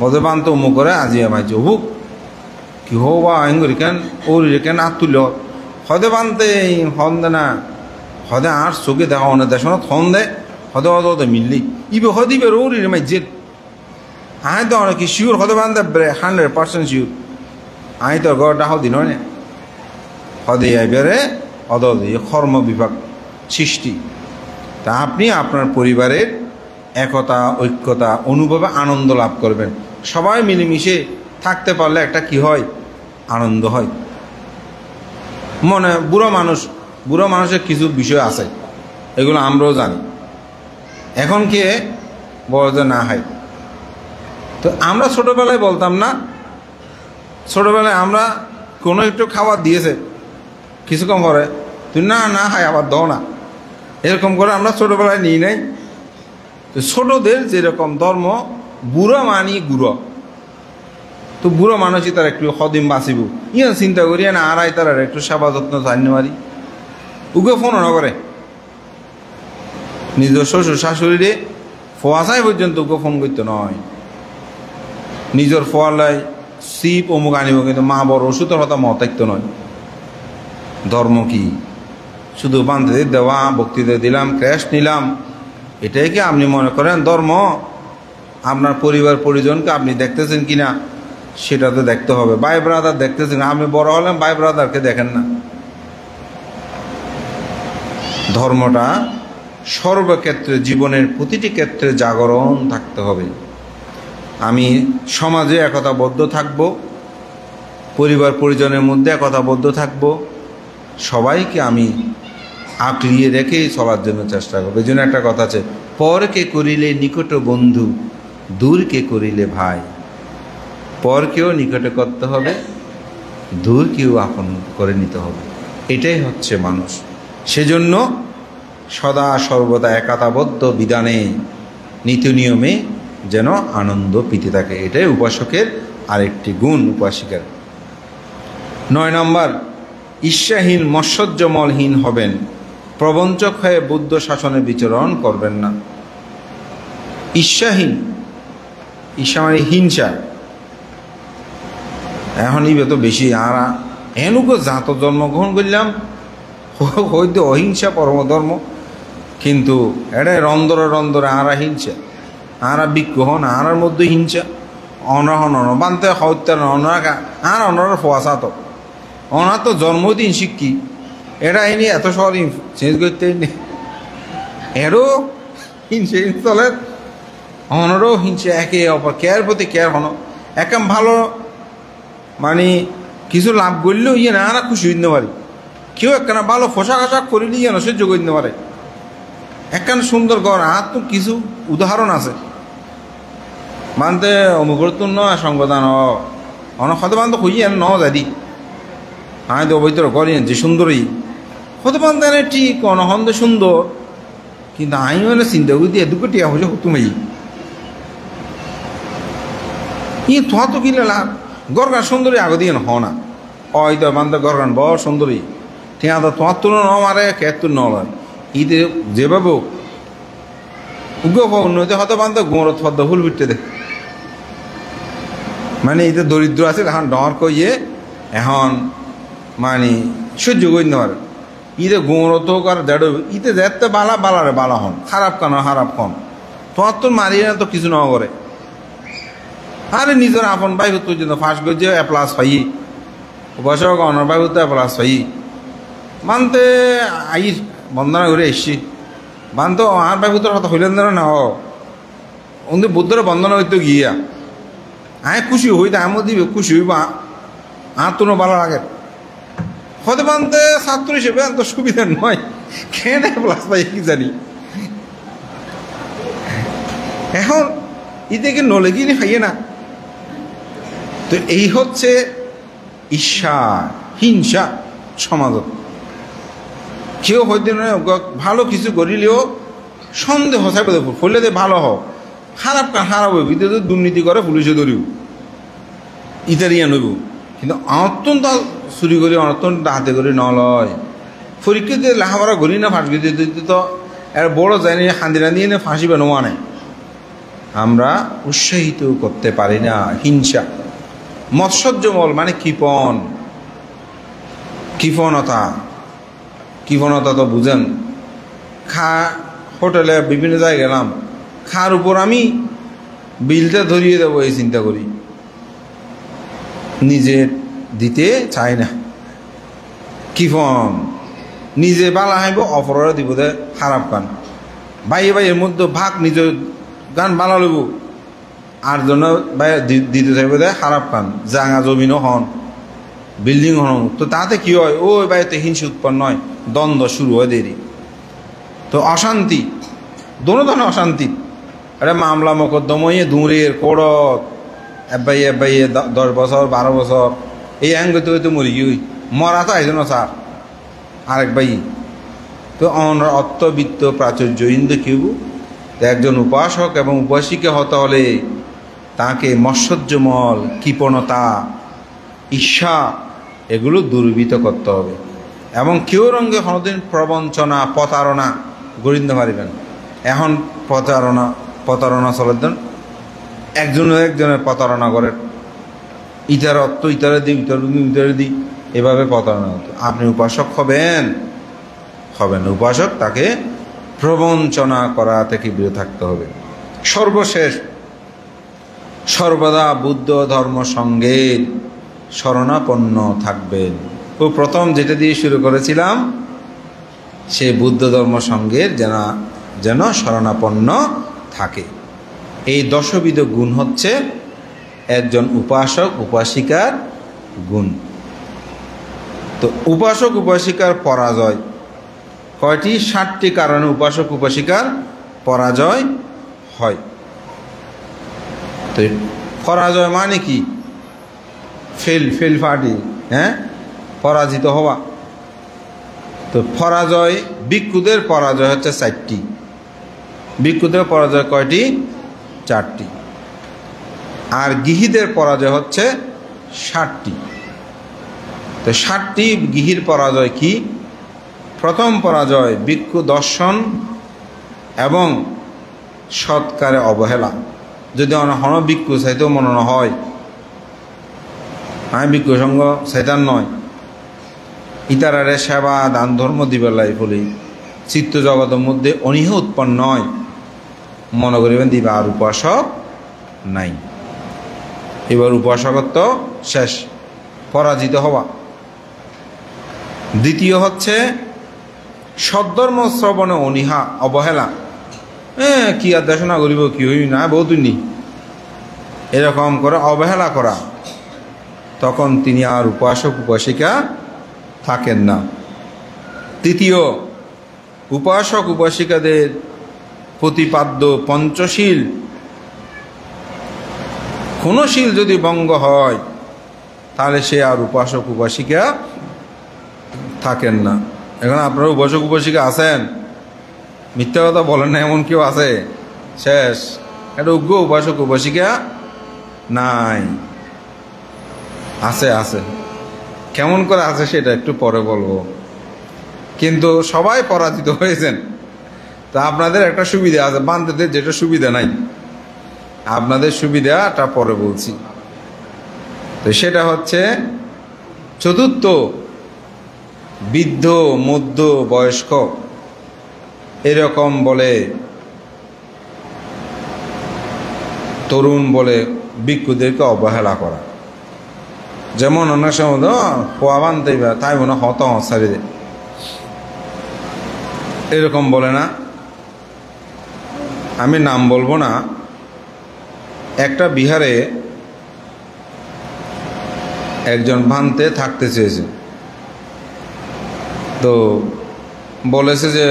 বলতে পান তো মুখ করে আজিয়া ভাইছি হুক কি হো বা আইঙ্গুরি কেন ওর কেন আর তুল হদে বানতে হন দে না, হদে আর চোখে দেখা অনেক দেশ হন দে হদে হদে মিললি ইবে হদিবে ওর মাইজের আই তো অনেক শিওর হদে বান্ধে 100% শিওর। আই তো গড়টা হদি নয় হদে আইবারে অদে কর্ম বিভাগ সৃষ্টি। তা আপনি আপনার পরিবারের একতা ঐক্যতা অনুভবে আনন্দ লাভ করবেন। সবাই মিলেমিশে থাকতে পারলে একটা কি হয়, আনন্দ হয়। মনে বুড়ো মানুষের কিছু বিষয় আছে, এগুলো আমরাও জানি। এখন কে বড় যে না হয়, তো আমরা ছোটবেলায় বলতাম না, ছোটবেলায় আমরা কোনো একটু খাবার দিয়েছে কিছুক্ষণ করে তুই না না হয় আবার দাও না, এরকম করে আমরা ছোটবেলায় নিই নাই। তো ছোটদের যেরকম ধর্ম, বুড়ো মানি গুড়ো, তো বুড়ো মানুষই তার একটু সদিম বাঁচিব ইয়ান চিন্তা করি না, আর তার একটু সেবা যত্ন জানি মারি উকে ফোনও নকরে। নিজের শ্বশুর শাশুড়িরে ফোয়াশাই পর্যন্ত উকে ফোন করতে নয়। নিজের ফোয়ালাই সিপ অমুক আনিব, কিন্তু মা বড় ওষুধের কথা মতাইতে নয়। ধর্ম কি শুধু বান্ধবীদের দেওয়া, বক্তৃতা দিলাম, ক্র্যাশ নিলাম, এটাই কি আপনি মনে করেন ধর্ম? আপনার পরিবার পরিজনকে আপনি দেখতেছেন কিনা সেটা তো দেখতে হবে। ভাই ব্রাদার দেখতেছেন, আপনি বড় হলেন ভাই ব্রাদারকে দেখেন না। ধর্মটা সর্বক্ষেত্রে, জীবনের প্রতিটি ক্ষেত্রে জাগরণ থাকতে হবে। আমি সমাজে একতাবদ্ধ থাকব, পরিবার পরিজনের মধ্যে একতাবদ্ধ থাকব, সবাইকে আমি আঁকড়িয়ে রেখেই চলার জন্য চেষ্টা করবো। এই জন্য একটা কথা আছে, পরকে করিলে নিকট বন্ধু, দূরকে করিলে ভাই। পরকেও নিকটে করতে হবে, দূর কেউ আপন করে নিতে হবে। এটাই হচ্ছে মানুষ। সেজন্য সদা সর্বদা একাতাবদ্ধ বিধানে নীতি নিয়মে যেন আনন্দ পেতে থাকে, এটাই উপাসকের আরেকটি গুণ উপাসিকার। 9 নম্বর, ঈর্ষাহীন মৎসর্যমলহীন হবেন, প্রবঞ্চক হয়ে বুদ্ধ শাসনে বিচরণ করবেন না। ঈর্ষাহীন, ঈর্ষা মানে হিংসা। এখন ইবে তো বেশি আর এনুকো জাত জন্মগ্রহণ করলাম হয়তো অহিংসা পরমধর্ম, কিন্তু এটা রন্দরে রন্দরে আরা হিংসা, আরা বিক্ষোভ না, আরার মধ্যে হিংসা অনহন বানতে হত্যা অনাকা আর অনর ফোয়াশা তো অনার তো জন্মদিন শিক্ষি এটা এনে এত সহজ চেঞ্জ করতে এরও হিংসে চলে, অনরও হিংসা, একে অপর কেয়ার প্রতি কেয়ার হন একাম ভালো মানে কিছু লাভ করলেও ইয়ে না আর খুশি হইতে পারি, কেউ একখানা ভালো পোশাক আশাক করিলে ইয়ে না সহ্য করতে পারে, একখানা সুন্দর ঘর। আর তো কিছু উদাহরণ আছে মানতে অমুকর্তুন নয় সংগদান অন হতে বান্ধব হইয়ে ন যাদি আমি তো অবৈতর করি যে সুন্দরই হতে বান্ধব ঠিক অনহন্দ সুন্দর, কিন্তু আমি মানে চিন্তা করি দিয়ে দুটো টিয়া হয়েছে তুমি ই থা তো কিনলে লাভ গরগান সুন্দরী আগে দিয়ে হ না ওই তো বান্ধব গরগান বড় সুন্দরী ঠিক আছে, তোমার তুলো ন মারে কে তুল ন লয় ঈদে যেভাবে উগ্র উন্নতি হতে বান্ধব গোমরত ফদ্দ ফুল ফিরতে দেখ মানে এতে দরিদ্র আছে এখন ডর কইয়ে এখন মানে সহ্য করি না পারে ঈদে গোমরত হোক আর দেড় ঈদে যেতে বালা বালারে বালা হন খারাপ কান খারাপ কন তোমার তো মারিয়ে না তো কিছু না করে আরে নিজের আপন ভাই হতো যেন ফাঁস করছে এ প্লাস পাই উপাসক অনর ভাই হতো এ প্লাস পাই মানতে আইর বন্দনা করে এসছি বানতো আর ভাই হতো হয়তো হইলেন না ওদের বুদ্ধরে বন্দনা হইতো গিয়া আয় খুশি হইতে আমি দিবে খুশি হইব আর তো ভালো লাগে হতে বানতে ছাত্র হিসেবে এত সুবিধা নয় কেন প্লাস পাই কি জানি এখন ইদেরকে নলে কিনে খাইয়ে না। তো এই হচ্ছে ঈর্ষা হিংসা সমাজত। কেউ হইতে ভালো কিছু করিলেও সন্দেহ থাকবে ফলে ভালো হোক খারাপ কান খারাপ হইব ইতে দুর্নীতি করে পুলিশে ধরিব ইতারিয়া নইব, কিন্তু অত্যন্ত চুরি করি অত্যন্ত হাতে করি নলয় পরীক্ষা দিয়ে লেখাপড়া করি না ফাঁস দিতে তো এর বড় যায়নি হান্দি রাঁধিয়ে না ফাঁসি বানোয়া নেই। আমরা উৎসাহিত করতে পারি না হিংসা। মৎসর্যমল মানে কৃপণ, কৃপণতা, কৃপণতা তো বুঝেন। খা হোটেলে বিভিন্ন জায়গায় গেলাম খার উপর আমি বিলটা ধরিয়ে দেবো এই চিন্তা করি, নিজে দিতে চাই না। কৃপণ নিজে বালা হাইব অপরাধ দিব দে খারাপ গান বাইয়ে বাইয়ের মধ্যে ভাগ নিজের গান বালা লইব আর জন্য বাই দিতে চাইব দে খারাপ গান জাঙা জমিনও হন বিল্ডিং হন। তো তাতে কি হয় ওই বাইতে হিংসা উৎপন্ন হয়, দ্বন্দ্ব শুরু হয় দেরি, তো অশান্তি দোনো ধরনের অশান্তি। আরে মামলা মোকদ্দমা দূরের কোড়ত এবাই 10 বছর 12 বছর এই অ্যাঙ্গতে হয়তো মরি গিয়ে মরা তো আইজন স্যার আরেক ভাই। তো অর্থবিত্ত প্রাচুর্য ইন্দু কেউ একজন উপাসক এবং উপাসিকা হতে হলে তাকে মৎসর্যমল কৃপণতা ঈর্ষা এগুলো দূরীভূত করতে হবে এবং কেউ রঙে কোনোদিন প্রবঞ্চনা প্রতারণা গড়িতে পারিবেন। এখন প্রতারণা চলে দেন একজনের প্রতারণা করেন ইটার অর্থ ইটারে দিই ইটারে দিই এভাবে প্রতারণা হতো। আপনি উপাসক হবেন উপাসক তাকে প্রবঞ্চনা করা থেকে বিরত থাকতে হবে। সর্বশেষ সর্বদা বুদ্ধ ধর্ম সঙ্গের শরণাপন্ন থাকবেন। ও প্রথম যেটা দিয়ে শুরু করেছিলাম সে বুদ্ধ ধর্ম সঙ্গের যেন শরণাপন্ন থাকে। এই 10বিধ গুণ হচ্ছে একজন উপাসক উপাসিকার গুণ। তো উপাসক উপাসিকার পরাজয় কয়টি? 7টি কারণে উপাসক উপাসিকার পরাজয় হয়। তো পরাজয় মানে কি? ফেল পার্টি হ্যাঁ, পরাজিত হওয়া। তো পরাজয়, ভিক্ষুদের পরাজয় হচ্ছে 4টি। ভিক্ষুদের পরাজয় কয়টি? 4টি। আর গৃহীদের পরাজয় হচ্ছে 60টি। তো 60টি গৃহীর পরাজয় কি? প্রথম পরাজয় ভিক্ষু দর্শন এবং সৎকারে অবহেলা। যদি হন ভিক্ষু চাইতেও মনে না হয়, আমি ভিক্ষু সঙ্গ শয়তান নয়, ইতারারে সেবা দান ধর্ম দিবেলাই বলি চিত্ত জগতের মধ্যে অনীহ উৎপন্ন হয়, মনে করিবেন দিবা আর উপাসক নাই। এবার উপাসকত্ব শেষ, পরাজিত হওয়া। দ্বিতীয় হচ্ছে সদ্ধর্ম শ্রবণে অনীহা, অবহেলা। কি আর দেশনা করিব, কি হই না বহুত নি, এরকম করে অবহেলা করা। তখন তিনি আর উপাসক উপাসিকা থাকেন না। তৃতীয়, উপাসক উপাসিকাদের প্রতিপাদ্য পঞ্চশীল, কোনো শীল যদি ভঙ্গ হয় তাহলে সে আর উপাসক উপাসিকা থাকেন না। এখন আপনারা উপাসক উপাসিকা আছেন, মিথ্যা কথা বলেন না এমন কেউ আছে? শেষ। এটা উগ্র উপাসক উপাসিকা নাই। আছে, আছে। কেমন করে আছে সেটা একটু পরে বলবো। কিন্তু সবাই পরাজিত হয়েছেন। তা আপনাদের একটা সুবিধা আছে, বান্ধবদের যেটা সুবিধা নাই, আপনাদের সুবিধাটা পরে বলছি। তো সেটা হচ্ছে চতুর্থ, বৃদ্ধ মধ্য বয়স্ক এরকম বলে, তরুণ বলে ভিক্ষুদেরকে অবহেলা করা। যেমন অনেক সময় পোয়া বানতেই তাই মনে হত সারি দে, এরকম বলে না। আমি নাম বলবো না। একটা বিহারে একজন ভান্তে থাকতে চেয়েছে, তো বলেছে যে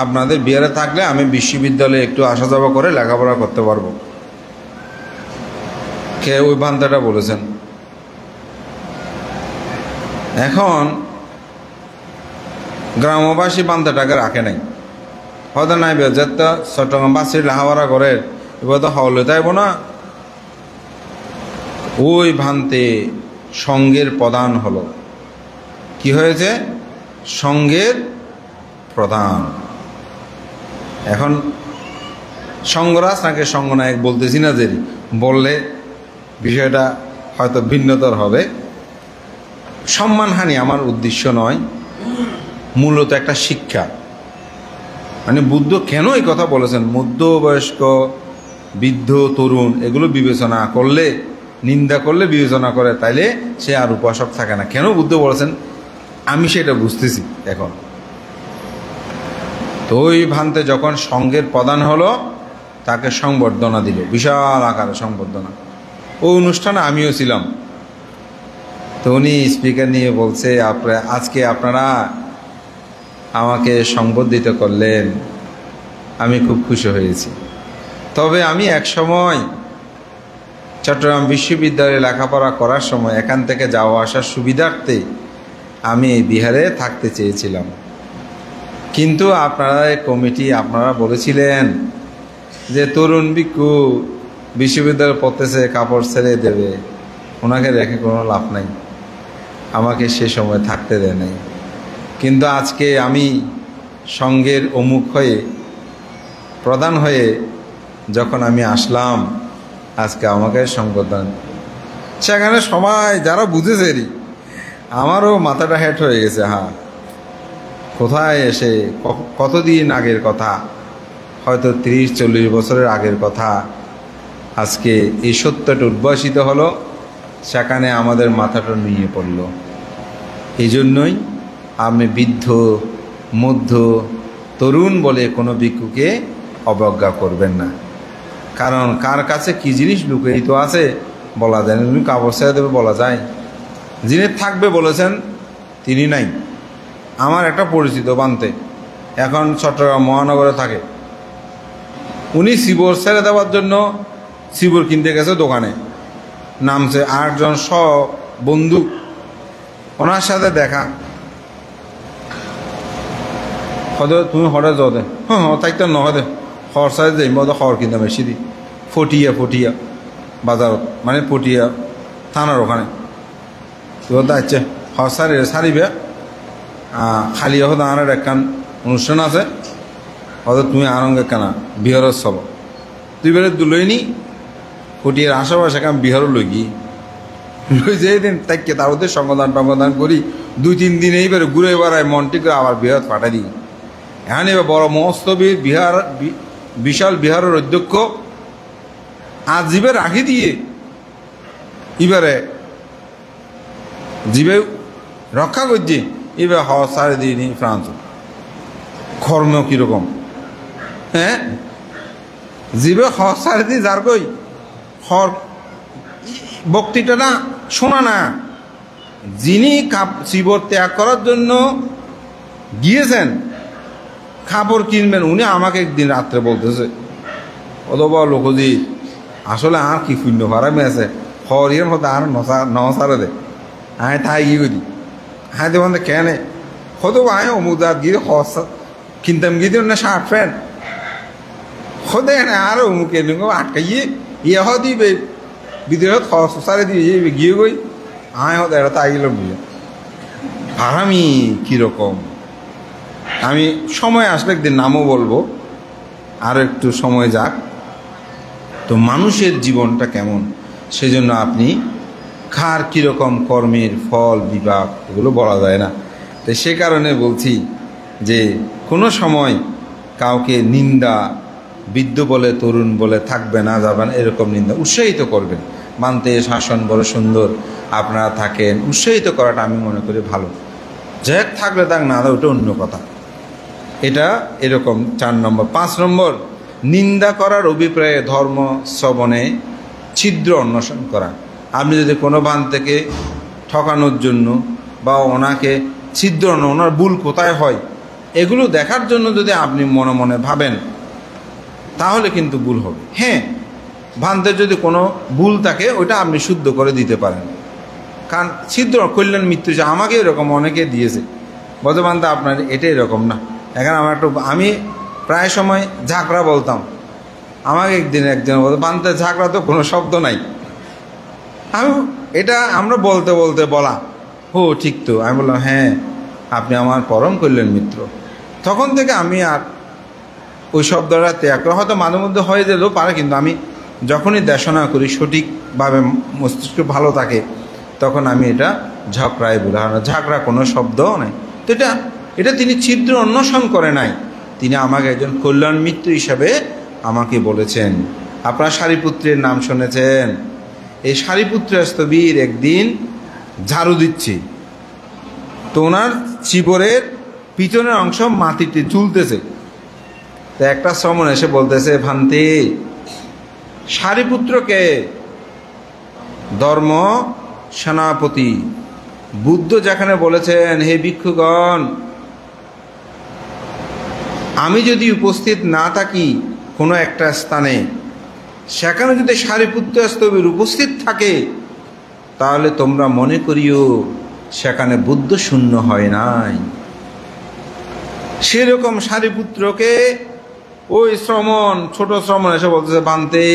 আপনাদের বিহারে থাকলে আমি বিশ্ববিদ্যালয়ে একটু আসা যাওয়া করে লেখাপড়া করতে পারবো। কে ওই ভান্তাটা বলেছেন। এখন গ্রামবাসী বান্তাটাকে রাখে নাই, হয়তো নাই বেজারটা চট্টগ্রামবাসীর লেখাপড়া করে এবার তো হলে তাইব না। ওই ভান্তে সঙ্ঘের প্রধান হলো। কি হয়েছে? সঙ্ঘের প্রধান। এখন সঙ্গরাজ নাকি সঙ্গনায়ক বলতেছি না, যে বললে বিষয়টা হয়তো ভিন্নতর হবে। সম্মানহানি আমার উদ্দেশ্য নয়, মূলত একটা শিক্ষা। মানে বুদ্ধ কেন এই কথা বলেছেন, মধ্যবয়স্ক বৃদ্ধ তরুণ এগুলো বিবেচনা করলে, নিন্দা করলে বিবেচনা করে, তাইলে সে আর উপাসক থাকে না। কেন বুদ্ধ বলেছেন আমি সেটা বুঝতেছি এখন। তো ওই ভান্তে যখন সঙ্ঘের প্রধান হলো, তাকে সংবর্ধনা দিল, বিশাল আকারে সংবর্ধনা। ওই অনুষ্ঠানে আমিও ছিলাম। তো উনি স্পিকার নিয়ে বলছে, আজকে আপনারা আমাকে সংবর্ধিত করলেন, আমি খুব খুশি হয়েছি। তবে আমি এক সময় চট্টগ্রাম বিশ্ববিদ্যালয়ে লেখাপড়া করার সময় এখান থেকে যাওয়া আসার সুবিধার্থে আমি এই বিহারে থাকতে চেয়েছিলাম, কিন্তু আপনারা কমিটি আপনারা বলেছিলেন যে তরুণ ভিক্ষু বিশ্ববিদ্যালয়ে পড়তেছে, কাপড় ছেড়ে দেবে, ওনাকে রেখে কোনো লাভ নাই, আমাকে সে সময় থাকতে দেয় নাই। কিন্তু আজকে আমি সঙ্ঘের অমুক হয়ে, প্রধান হয়ে যখন আমি আসলাম, আজকে আমাকে সংবর্ধনা। সেখানে সবাই যারা বুঝেছে, আমারও মাথাটা হেট হয়ে গেছে। হ্যাঁ, কোথায় এসে, কতদিন আগের কথা, হয়তো 30-40 বছরের আগের কথা, আজকে এই সত্যটা উদ্ভাসিত হলো, সেখানে আমাদের মাথাটা নিয়ে পড়ল। এই জন্যই আমি বৃদ্ধ মধ্য তরুণ বলে কোনো ভিক্ষুকে অবজ্ঞা করবেন না। কারণ কার কাছে কি জিনিস লুকিয়ে তো আছে বলা যায় না। তুমি কাপড় ছেড়ে দেবে বলা যায়? যিনি থাকবে বলেছেন তিনি নাই। আমার একটা পরিচিত বানতে এখন চট্টগ্রাম মহানগরে থাকে, উনি শিবর ছেড়ে দেওয়ার জন্য শিবর কিনতে গেছে দোকানে, নামছে 8 জন সব বন্ধু ওনার সাথে দেখা হয়তো তুমি হঠাৎ যাও দে হ্যাঁ তাইতো নহয় দে খর চাই যাই মই খর কিনতাম বেশি দি ফটিয়া বাজারত মানে পটিয়া থানার ওখানে তো আচ্ছা খর সারিবে খালি হয়তো আমার একখান অনুষ্ঠান আছে হয়তো তুমি আনন্দ একখানা বিহারের চলো তুই বেড়ে দুলইনি ফটিয়ার আশেপাশে কাম বিহারও লই গিয়ে লই যেই দিন তাইকে তার ওদের সঙ্গদান করি 2-3 দিন এইবারে ঘুরে বেড়ায় মনটি করে আবার বিহার পাঠাই দিই এখন এবার বড় মস্তবীর বিহার বিশাল বিহারের অধ্যক্ষ আর জিবে রাখি দিয়ে এবারে জিবে রক্ষা করছি এবার সারে দিইনি ফ্রান্স কর্ম কিরকম হ্যাঁ জিবে সারে দিই যার কই হর বক্তৃতা না শোনা না যিনি শিবর ত্যাগ করার জন্য গিয়েছেন খাবার কিনবেন উনি আমাকে একদিন রাত্রে বলতেছে অথবা লোকজি আসলে আর কি শূন্য ভাড়ামি আছে হরিয়ার মতো আর নসারে দে আয় তাই গিয়ে করি হ্যাঁ দেখুন কেন হতো আয় অমুদাত গিয়ে হস কিনতাম গিয়ে না শার্ট প্যান্ট হতে আর অমুকে আটকাইয়ে ইয়ে দিবে বিদেশত সারে দিয়ে গিয়ে গই আয় হতে এটা তাই গেল বুঝে ভাড়ামি কীরকম আমি সময় আসলে একদিন নামও বলবো আর একটু সময় যাক তো মানুষের জীবনটা কেমন সেজন্য আপনি কার কীরকম কর্মের ফল বিপাক এগুলো বলা যায় না তো সে কারণে বলছি যে কোনো সময় কাউকে নিন্দা বৃদ্ধ বলে তরুণ বলে থাকবে না যাবেন এরকম নিন্দা উৎসাহিত করবেন মানতে শাসন বড় সুন্দর আপনারা থাকেন উৎসাহিত করাটা আমি মনে করি ভালো যে থাকলে থাক না ওটা অন্য কথা এটা এরকম 4 নম্বর 5 নম্বর নিন্দা করার অভিপ্রায়ে ধর্ম শ্রবণে ছিদ্র অন্বেষণ করা আপনি যদি কোনো বান থেকে ঠকানোর জন্য বা ওনাকে ছিদ্র ওনার ভুল কোথায় হয় এগুলো দেখার জন্য যদি আপনি মনে মনে ভাবেন তাহলে কিন্তু ভুল হবে হ্যাঁ ভান্তের যদি কোনো ভুল থাকে ওইটা আপনি শুদ্ধ করে দিতে পারেন কারণ ছিদ্র কল্যাণ মৃত্যু আমাকে এরকম অনেকে দিয়েছে বর্তমান তো আপনার এটা এরকম না এখন আমার একটু আমি প্রায় সময় ঝাঁকড়া বলতাম আমাকে একজন বলতো বানতে ঝাঁকড়া তো কোনো শব্দ নাই আমি এটা আমরা বলতে বলা ও ঠিক তো আমি বললাম হ্যাঁ আপনি আমার পরম কল্যাণ মিত্র তখন থেকে আমি আর ওই শব্দটা ত্যাগ করা হয়তো মাঝে মধ্যে হয়ে যেলেও পারে কিন্তু আমি যখনই দেশনা করি সঠিকভাবে মস্তিষ্ক ভালো থাকে তখন আমি এটা ঝগড়ায় বলি ঝগড়া কোনো শব্দ নাই তো এটা তিনি ছিদ্র অন্বেষণ করে নাই তিনি আমাকে একজন কল্যাণ মিত্র হিসাবে আমাকে বলেছেন আপনার সারিপুত্রের নাম শুনেছেন এই সারিপুত্র স্থবির একদিন ঝাড়ু দিচ্ছে তো ওনার চিবরের পিছনের অংশ মাটিতে চুলতেছে তো একটা শ্রমণ এসে বলতেছে ভান্তে সারিপুত্রকে ধর্ম সেনাপতি বুদ্ধ যেখানে বলেছেন হে ভিক্ষুগণ আমি যদি উপস্থিত না থাকি কোনো একটা স্থানে সেখানে যদি সারিপুত্র স্তবীর উপস্থিত থাকে তাহলে তোমরা মনে করিও সেখানে বুদ্ধ শূন্য হয় নাই সেরকম সারিপুত্রকে ওই শ্রমণ ছোট শ্রমণ এসে বলতেছে ভান্তে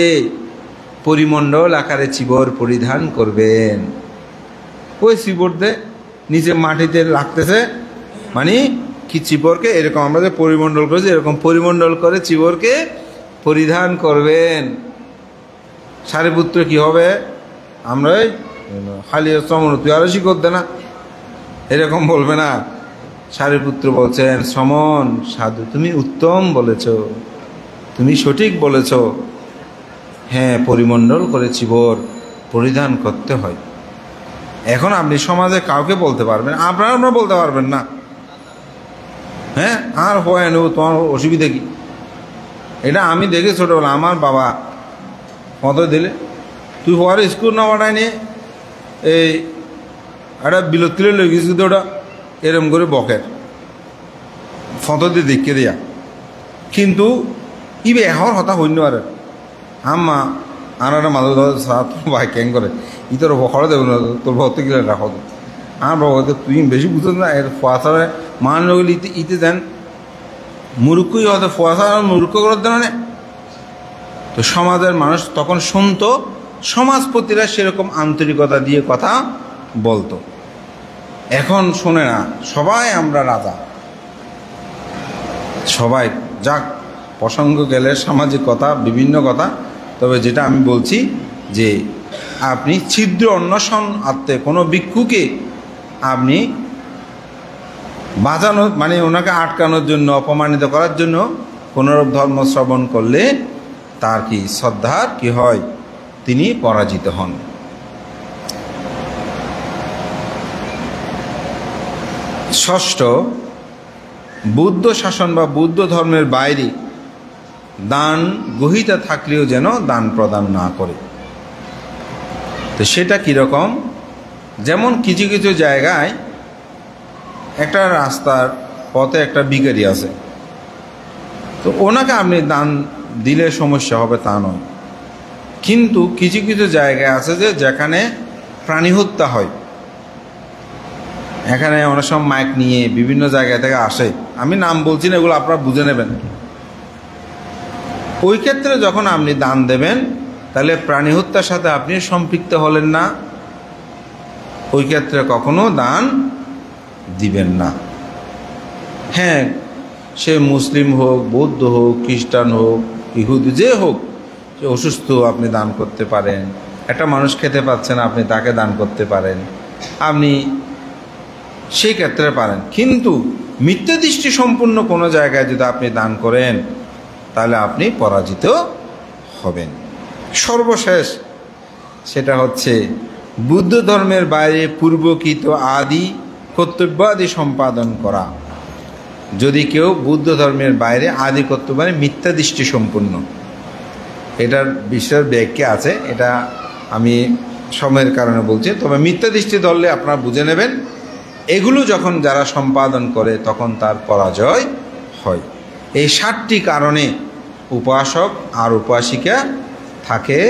পরিমণ্ডল আকারে চিবর পরিধান করবেন ওই চিবর দিয়ে নিচে মাটিতে লাগতেছে মানে কি চিবরকে এরকম আমরা যে পরিমণ্ডল করেছি এরকম পরিমণ্ডল করে চিবরকে পরিধান করবেন সারিপুত্র কি হবে আমরা খালি শ্রমণ তুই আরো শিখর দে না এরকম বলবে না সারিপুত্র বলছেন শ্রমণ সাধু তুমি উত্তম বলেছ তুমি সঠিক বলেছ হ্যাঁ পরিমণ্ডল করে চিবর পরিধান করতে হয় এখন আপনি সমাজে কাউকে বলতে পারবেন আপনারা বলতে পারবেন না হ্যাঁ আর হয় নেব তোমার অসুবিধা কি এটা আমি দেখি ছোটবেলা আমার বাবা কত দিলে তুই পরে স্কুল না পাঠায় নিয়ে এই একটা বিলতিলে লই গেছি তো ওটা এরম করে বকের ফটো দিয়ে দেখে দিয়া কিন্তু ইবে এখন হতা হইন আর আম্মা আর একটা মাঝে ভাই ক্যাং করে ই তোর বকড়ে দেব না তোর ভর্তি গেলে রাখো আর বাবা তুই বেশি বুঝো না, এর ফোয়াশারে মান রইলে ইতে দেন মূর্খই হয়তো ফোয়াশা মূর্খ করে দেন মানে। তো সমাজের মানুষ তখন শুনতো, সমাজপতিরা সেরকম আন্তরিকতা দিয়ে কথা বলতো। এখন শোনে না, সবাই আমরা রাজা, সবাই যাক প্রসঙ্গ গেলে সামাজিক কথা বিভিন্ন কথা। তবে যেটা আমি বলছি যে আপনি ছিদ্র অন্বেষণ আত্মে কোনো ভিক্ষুকে আপনি বাঁচানোর মানে ওনাকে আটকানোর জন্য, অপমানিত করার জন্য কোনোরূপ ধর্ম শ্রবণ করলে তার কি শ্রদ্ধার কি হয়, তিনি পরাজিত হন। ষষ্ঠ, বুদ্ধ শাসন বা বুদ্ধ ধর্মের বাইরে দান গ্রহীতা থাকলেও যেন দান প্রদান না করে। তো সেটা কীরকম? যেমন কিছু কিছু জায়গায় একটা রাস্তার পথে একটা ভিখারি আছে, তো ওনাকে আপনি দান দিলে সমস্যা হবে তা নয়, কিন্তু কিছু কিছু জায়গায় আছে যে যেখানে প্রাণী হত্যা হয়, এখানে অনেক সময় মাইক নিয়ে বিভিন্ন জায়গা থেকে আসে, আমি নাম বলছি না, এগুলো আপনারা বুঝে নেবেন। ওই ক্ষেত্রে যখন আপনি দান দেবেন তাহলে প্রাণী হত্যার সাথে আপনি সম্পৃক্ত হলেন না, ওই ক্ষেত্রে কখনো দান দিবেন না। হ্যাঁ, সে মুসলিম হোক, বৌদ্ধ হোক, খ্রিস্টান হোক, ইহুদি যে হোক, সে অসুস্থ আপনি দান করতে পারেন, একটা মানুষ খেতে পাচ্ছে না আপনি তাকে দান করতে পারেন, আপনি সেই ক্ষেত্রে পারেন। কিন্তু মিথ্যা দৃষ্টি সম্পূর্ণ কোনো জায়গায় যদি আপনি দান করেন তাহলে আপনি পরাজিত হবেন। সর্বশেষ সেটা হচ্ছে বুদ্ধ ধর্মের বাইরে পূর্বকৃত আদি কর্তব্যাদি সম্পাদন করা। যদি কেউ বুদ্ধ ধর্মের বাইরে আদি কর্তব্য মানে মিথ্যা দৃষ্টি সম্পূর্ণ, এটার বিষয়ের ব্যাখ্যা আছে, এটা আমি সময়ের কারণে বলছি, তবে মিথ্যা দৃষ্টি ধরলে আপনারা বুঝে নেবেন। এগুলো যখন যারা সম্পাদন করে তখন তার পরাজয় হয়। এই 7টি কারণে উপাসক আর উপাসিকা থাকে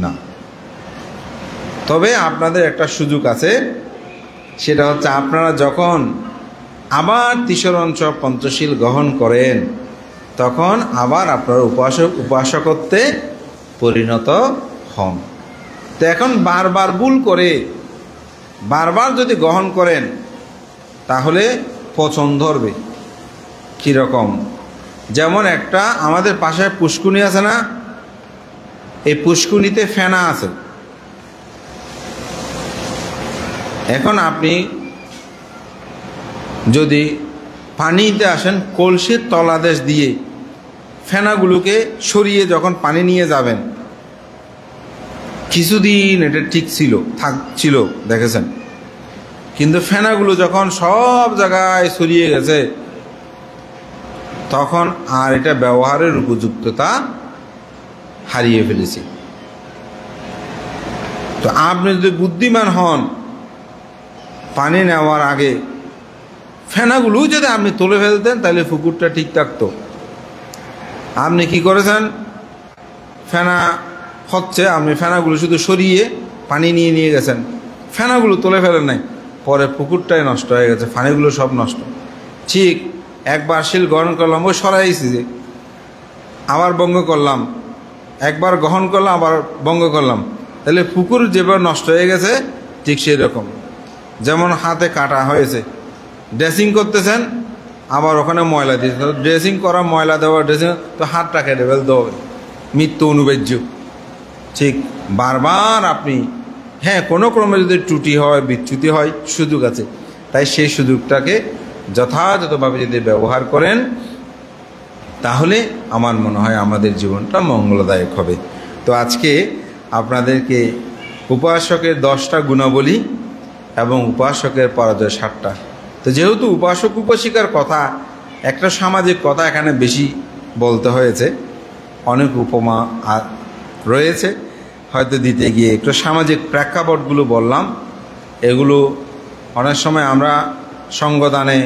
না। তবে আপনাদের একটা সুযোগ আছে, সেটা হচ্ছে আপনারা যখন আবার তিসরঞ্চ পঞ্চশীল গ্রহণ করেন তখন আবার আপনারা উপাসকত্বে পরিণত হন। তো এখন বারবার ভুল করে বারবার যদি গ্রহণ করেন তাহলে পচন ধরবে। কীরকম? যেমন একটা আমাদের পাশে পুষ্কুনি আছে না, এই পুষ্কুনিতে ফেনা আছে। এখন আপনি যদি পানিতে আসেন, কলসির তলাদেশ দিয়ে ফেনাগুলোকে সরিয়ে যখন পানি নিয়ে যাবেন, কিছুদিন এটা ঠিক থাকছিল দেখেছেন, কিন্তু ফেনাগুলো যখন সব জায়গায় ছড়িয়ে গেছে তখন আর এটা ব্যবহারের উপযুক্ততা হারিয়ে ফেলেছি। তো আপনি যদি বুদ্ধিমান হন, পানি নেওয়ার আগে ফেনাগুলো যদি আপনি তুলে ফেলতেন তাহলে পুকুরটা ঠিক থাকতো। আপনি কি করেছেন? ফেনা হচ্ছে, আপনি ফেনাগুলো শুধু সরিয়ে পানি নিয়ে গেছেন, ফেনাগুলো তুলে ফেলেন নাই, পরে পুকুরটাই নষ্ট হয়ে গেছে, পানিগুলো সব নষ্ট। ঠিক একবার শিল গ্রহণ করলাম, ওই সরাইছি যে আবার ভঙ্গ করলাম, একবার গ্রহণ করলাম আবার ভঙ্গ করলাম, তাহলে পুকুর যেভাবে নষ্ট হয়ে গেছে ঠিক সেই রকম। যেমন হাতে কাটা হয়েছে, ড্রেসিং করতেছেন, আবার ওখানে ময়লা দিয়েছে, ড্রেসিং করা ময়লা দেওয়া, ড্রেসিং তো হাতটা কেটে ফেলতে হবে, মৃত্যু অনুবাহ্য। ঠিক বারবার আপনি, হ্যাঁ কোনো ক্রমে যদি ত্রুটি হয়, বিচ্যুতি হয়, সুযোগ আছে, তাই সেই সুযোগটাকে যথাযথভাবে যদি ব্যবহার করেন তাহলে আমার মনে হয় আমাদের জীবনটা মঙ্গলদায়ক হবে। তো আজকে আপনাদেরকে উপাসকের 10টা গুণাবলী এবং উপাসকের পরাজয় 7টা। তো যেহেতু উপাসক উপাসিকার কথা, একটা সামাজিক কথা এখানে বেশি বলতে হয়েছে, অনেক উপমা রয়েছে, হয়তো দিতে গিয়ে একটু সামাজিক প্রেক্ষাপটগুলো বললাম। এগুলো অনেক সময় আমরা সঙ্গদানে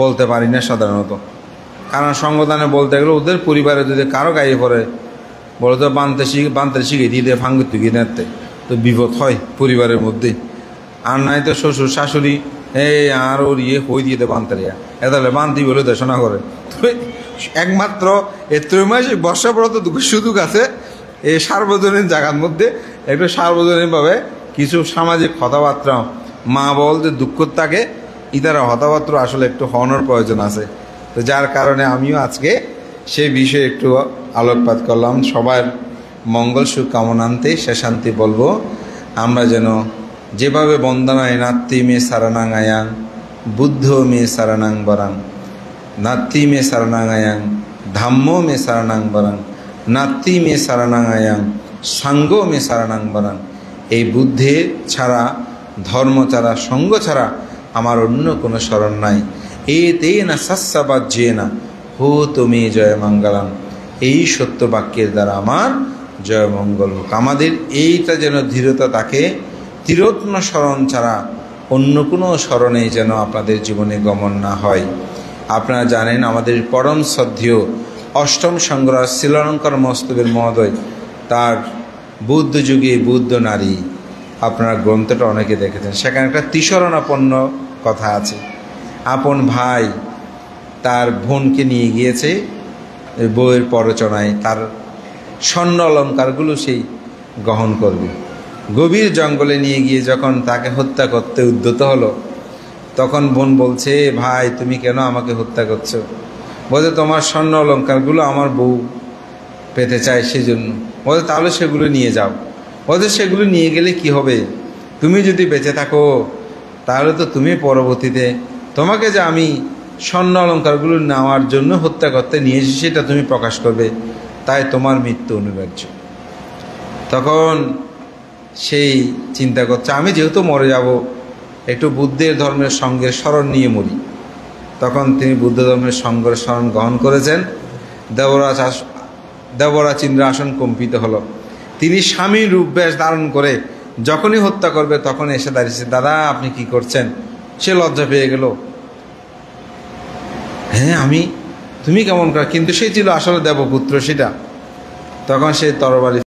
বলতে পারি না সাধারণত, কারণ সঙ্গদানে বলতে গেলে ওদের পরিবারে যদি কারো গায়ে পড়ে, বলো তো বানতে শিখে দিয়ে ভাঙ্গুতে গিয়ে নেতে, তো বিপদ হয় পরিবারের মধ্যে। আর নাই তো শ্বশুর শাশুড়ি এই আর ওর ইয়ে হই দিয়ে দে বান্তারিয়া এদালে বান্তি বলে দেশনা করে। একমাত্র এই ত্রৈমাসিক বর্ষাব্রত সুযোগ আছে এই সার্বজনীন জায়গার মধ্যে একটু সার্বজনীনভাবে কিছু সামাজিক কথাবার্তা মা বলতে দুঃখ থাকে ইতারা কথাবার্তা আসলে একটু হওয়ানোর প্রয়োজন আছে। তো যার কারণে আমিও আজকে সেই বিষয়ে একটু আলোকপাত করলাম। সবার মঙ্গল সুখ কামনান্তে শেষান্তি বলবো আমরা যেন যেভাবে বন্দনায় নাত্তি মে সারানাং আয়াং বুদ্ধ মে সারানাং বরাং নাত্তি মে সারানাং আয়াং ধাম্ম মে সারানাং বরাং নাত্তি মে সারানাং আয়াং সাঙ্গ মে সারানাং বরাং, এই বুদ্ধের ছাড়া ধর্ম ছাড়া সঙ্গ ছাড়া আমার অন্য কোনো শরণ নাই। এ তে না সাস্যাবাজ্যে না হো তুমি জয় মঙ্গলাম, এই সত্য বাক্যের দ্বারা আমার জয় মঙ্গল হোক। আমাদের এইটা যেন দৃঢ়তা থাকে, তিরোত্ন স্মরণ ছাড়া অন্য কোনো স্মরণেই যেন আপনাদের জীবনে গমন না হয়। আপনারা জানেন আমাদের পরম শ্রদ্ধেয় অষ্টম সংগ্রহ শ্রীলঙ্কার মস্তবের মহোদয় তার বুদ্ধ যুগে বুদ্ধ নারী, আপনারা গ্রন্থটা অনেকে দেখেছেন, সেখানে একটা তিসরণাপন্ন কথা আছে। আপন ভাই তার বোনকে নিয়ে গিয়েছে বউয়ের পরচনায়, তার স্বর্ণ অলঙ্কারগুলো সেই গ্রহণ করবে। গভীর জঙ্গলে নিয়ে গিয়ে যখন তাকে হত্যা করতে উদ্যত হলো, তখন বোন বলছে, ভাই তুমি কেন আমাকে হত্যা করছো? বলছে তোমার স্বর্ণ অলঙ্কারগুলো আমার বউ পেতে চায় সেজন্য। বলছে তাহলে সেগুলো নিয়ে যাও। বলছে সেগুলো নিয়ে গেলে কি হবে? তুমি যদি বেঁচে থাকো তাহলে তো তুমি পরবর্তীতে তোমাকে যে আমি স্বর্ণ অলঙ্কারগুলো নেওয়ার জন্য হত্যা করতে নিয়ে এসেছি সেটা তুমি প্রকাশ করবে, তাই তোমার মৃত্যু অনিবার্য। তখন সেই চিন্তা করছে আমি যেহেতু মরে যাব একটু বুদ্ধের ধর্মের সঙ্গে স্মরণ নিয়ে মরি। তখন তিনি বুদ্ধ ধর্মের সঙ্গের স্মরণ গ্রহণ করেছেন। দেবরাজ ইন্দ্রাসন কম্পিত হলো। তিনি স্বামীর রূপবেশ ধারণ করে যখনই হত্যা করবে তখন এসে দাঁড়িয়েছে, দাদা আপনি কি করছেন? সে লজ্জা পেয়ে গেল, হ্যাঁ আমি, তুমি কেমন কর? কিন্তু সে ছিল আসলে দেবপুত্র সেটা। তখন সে তরবারি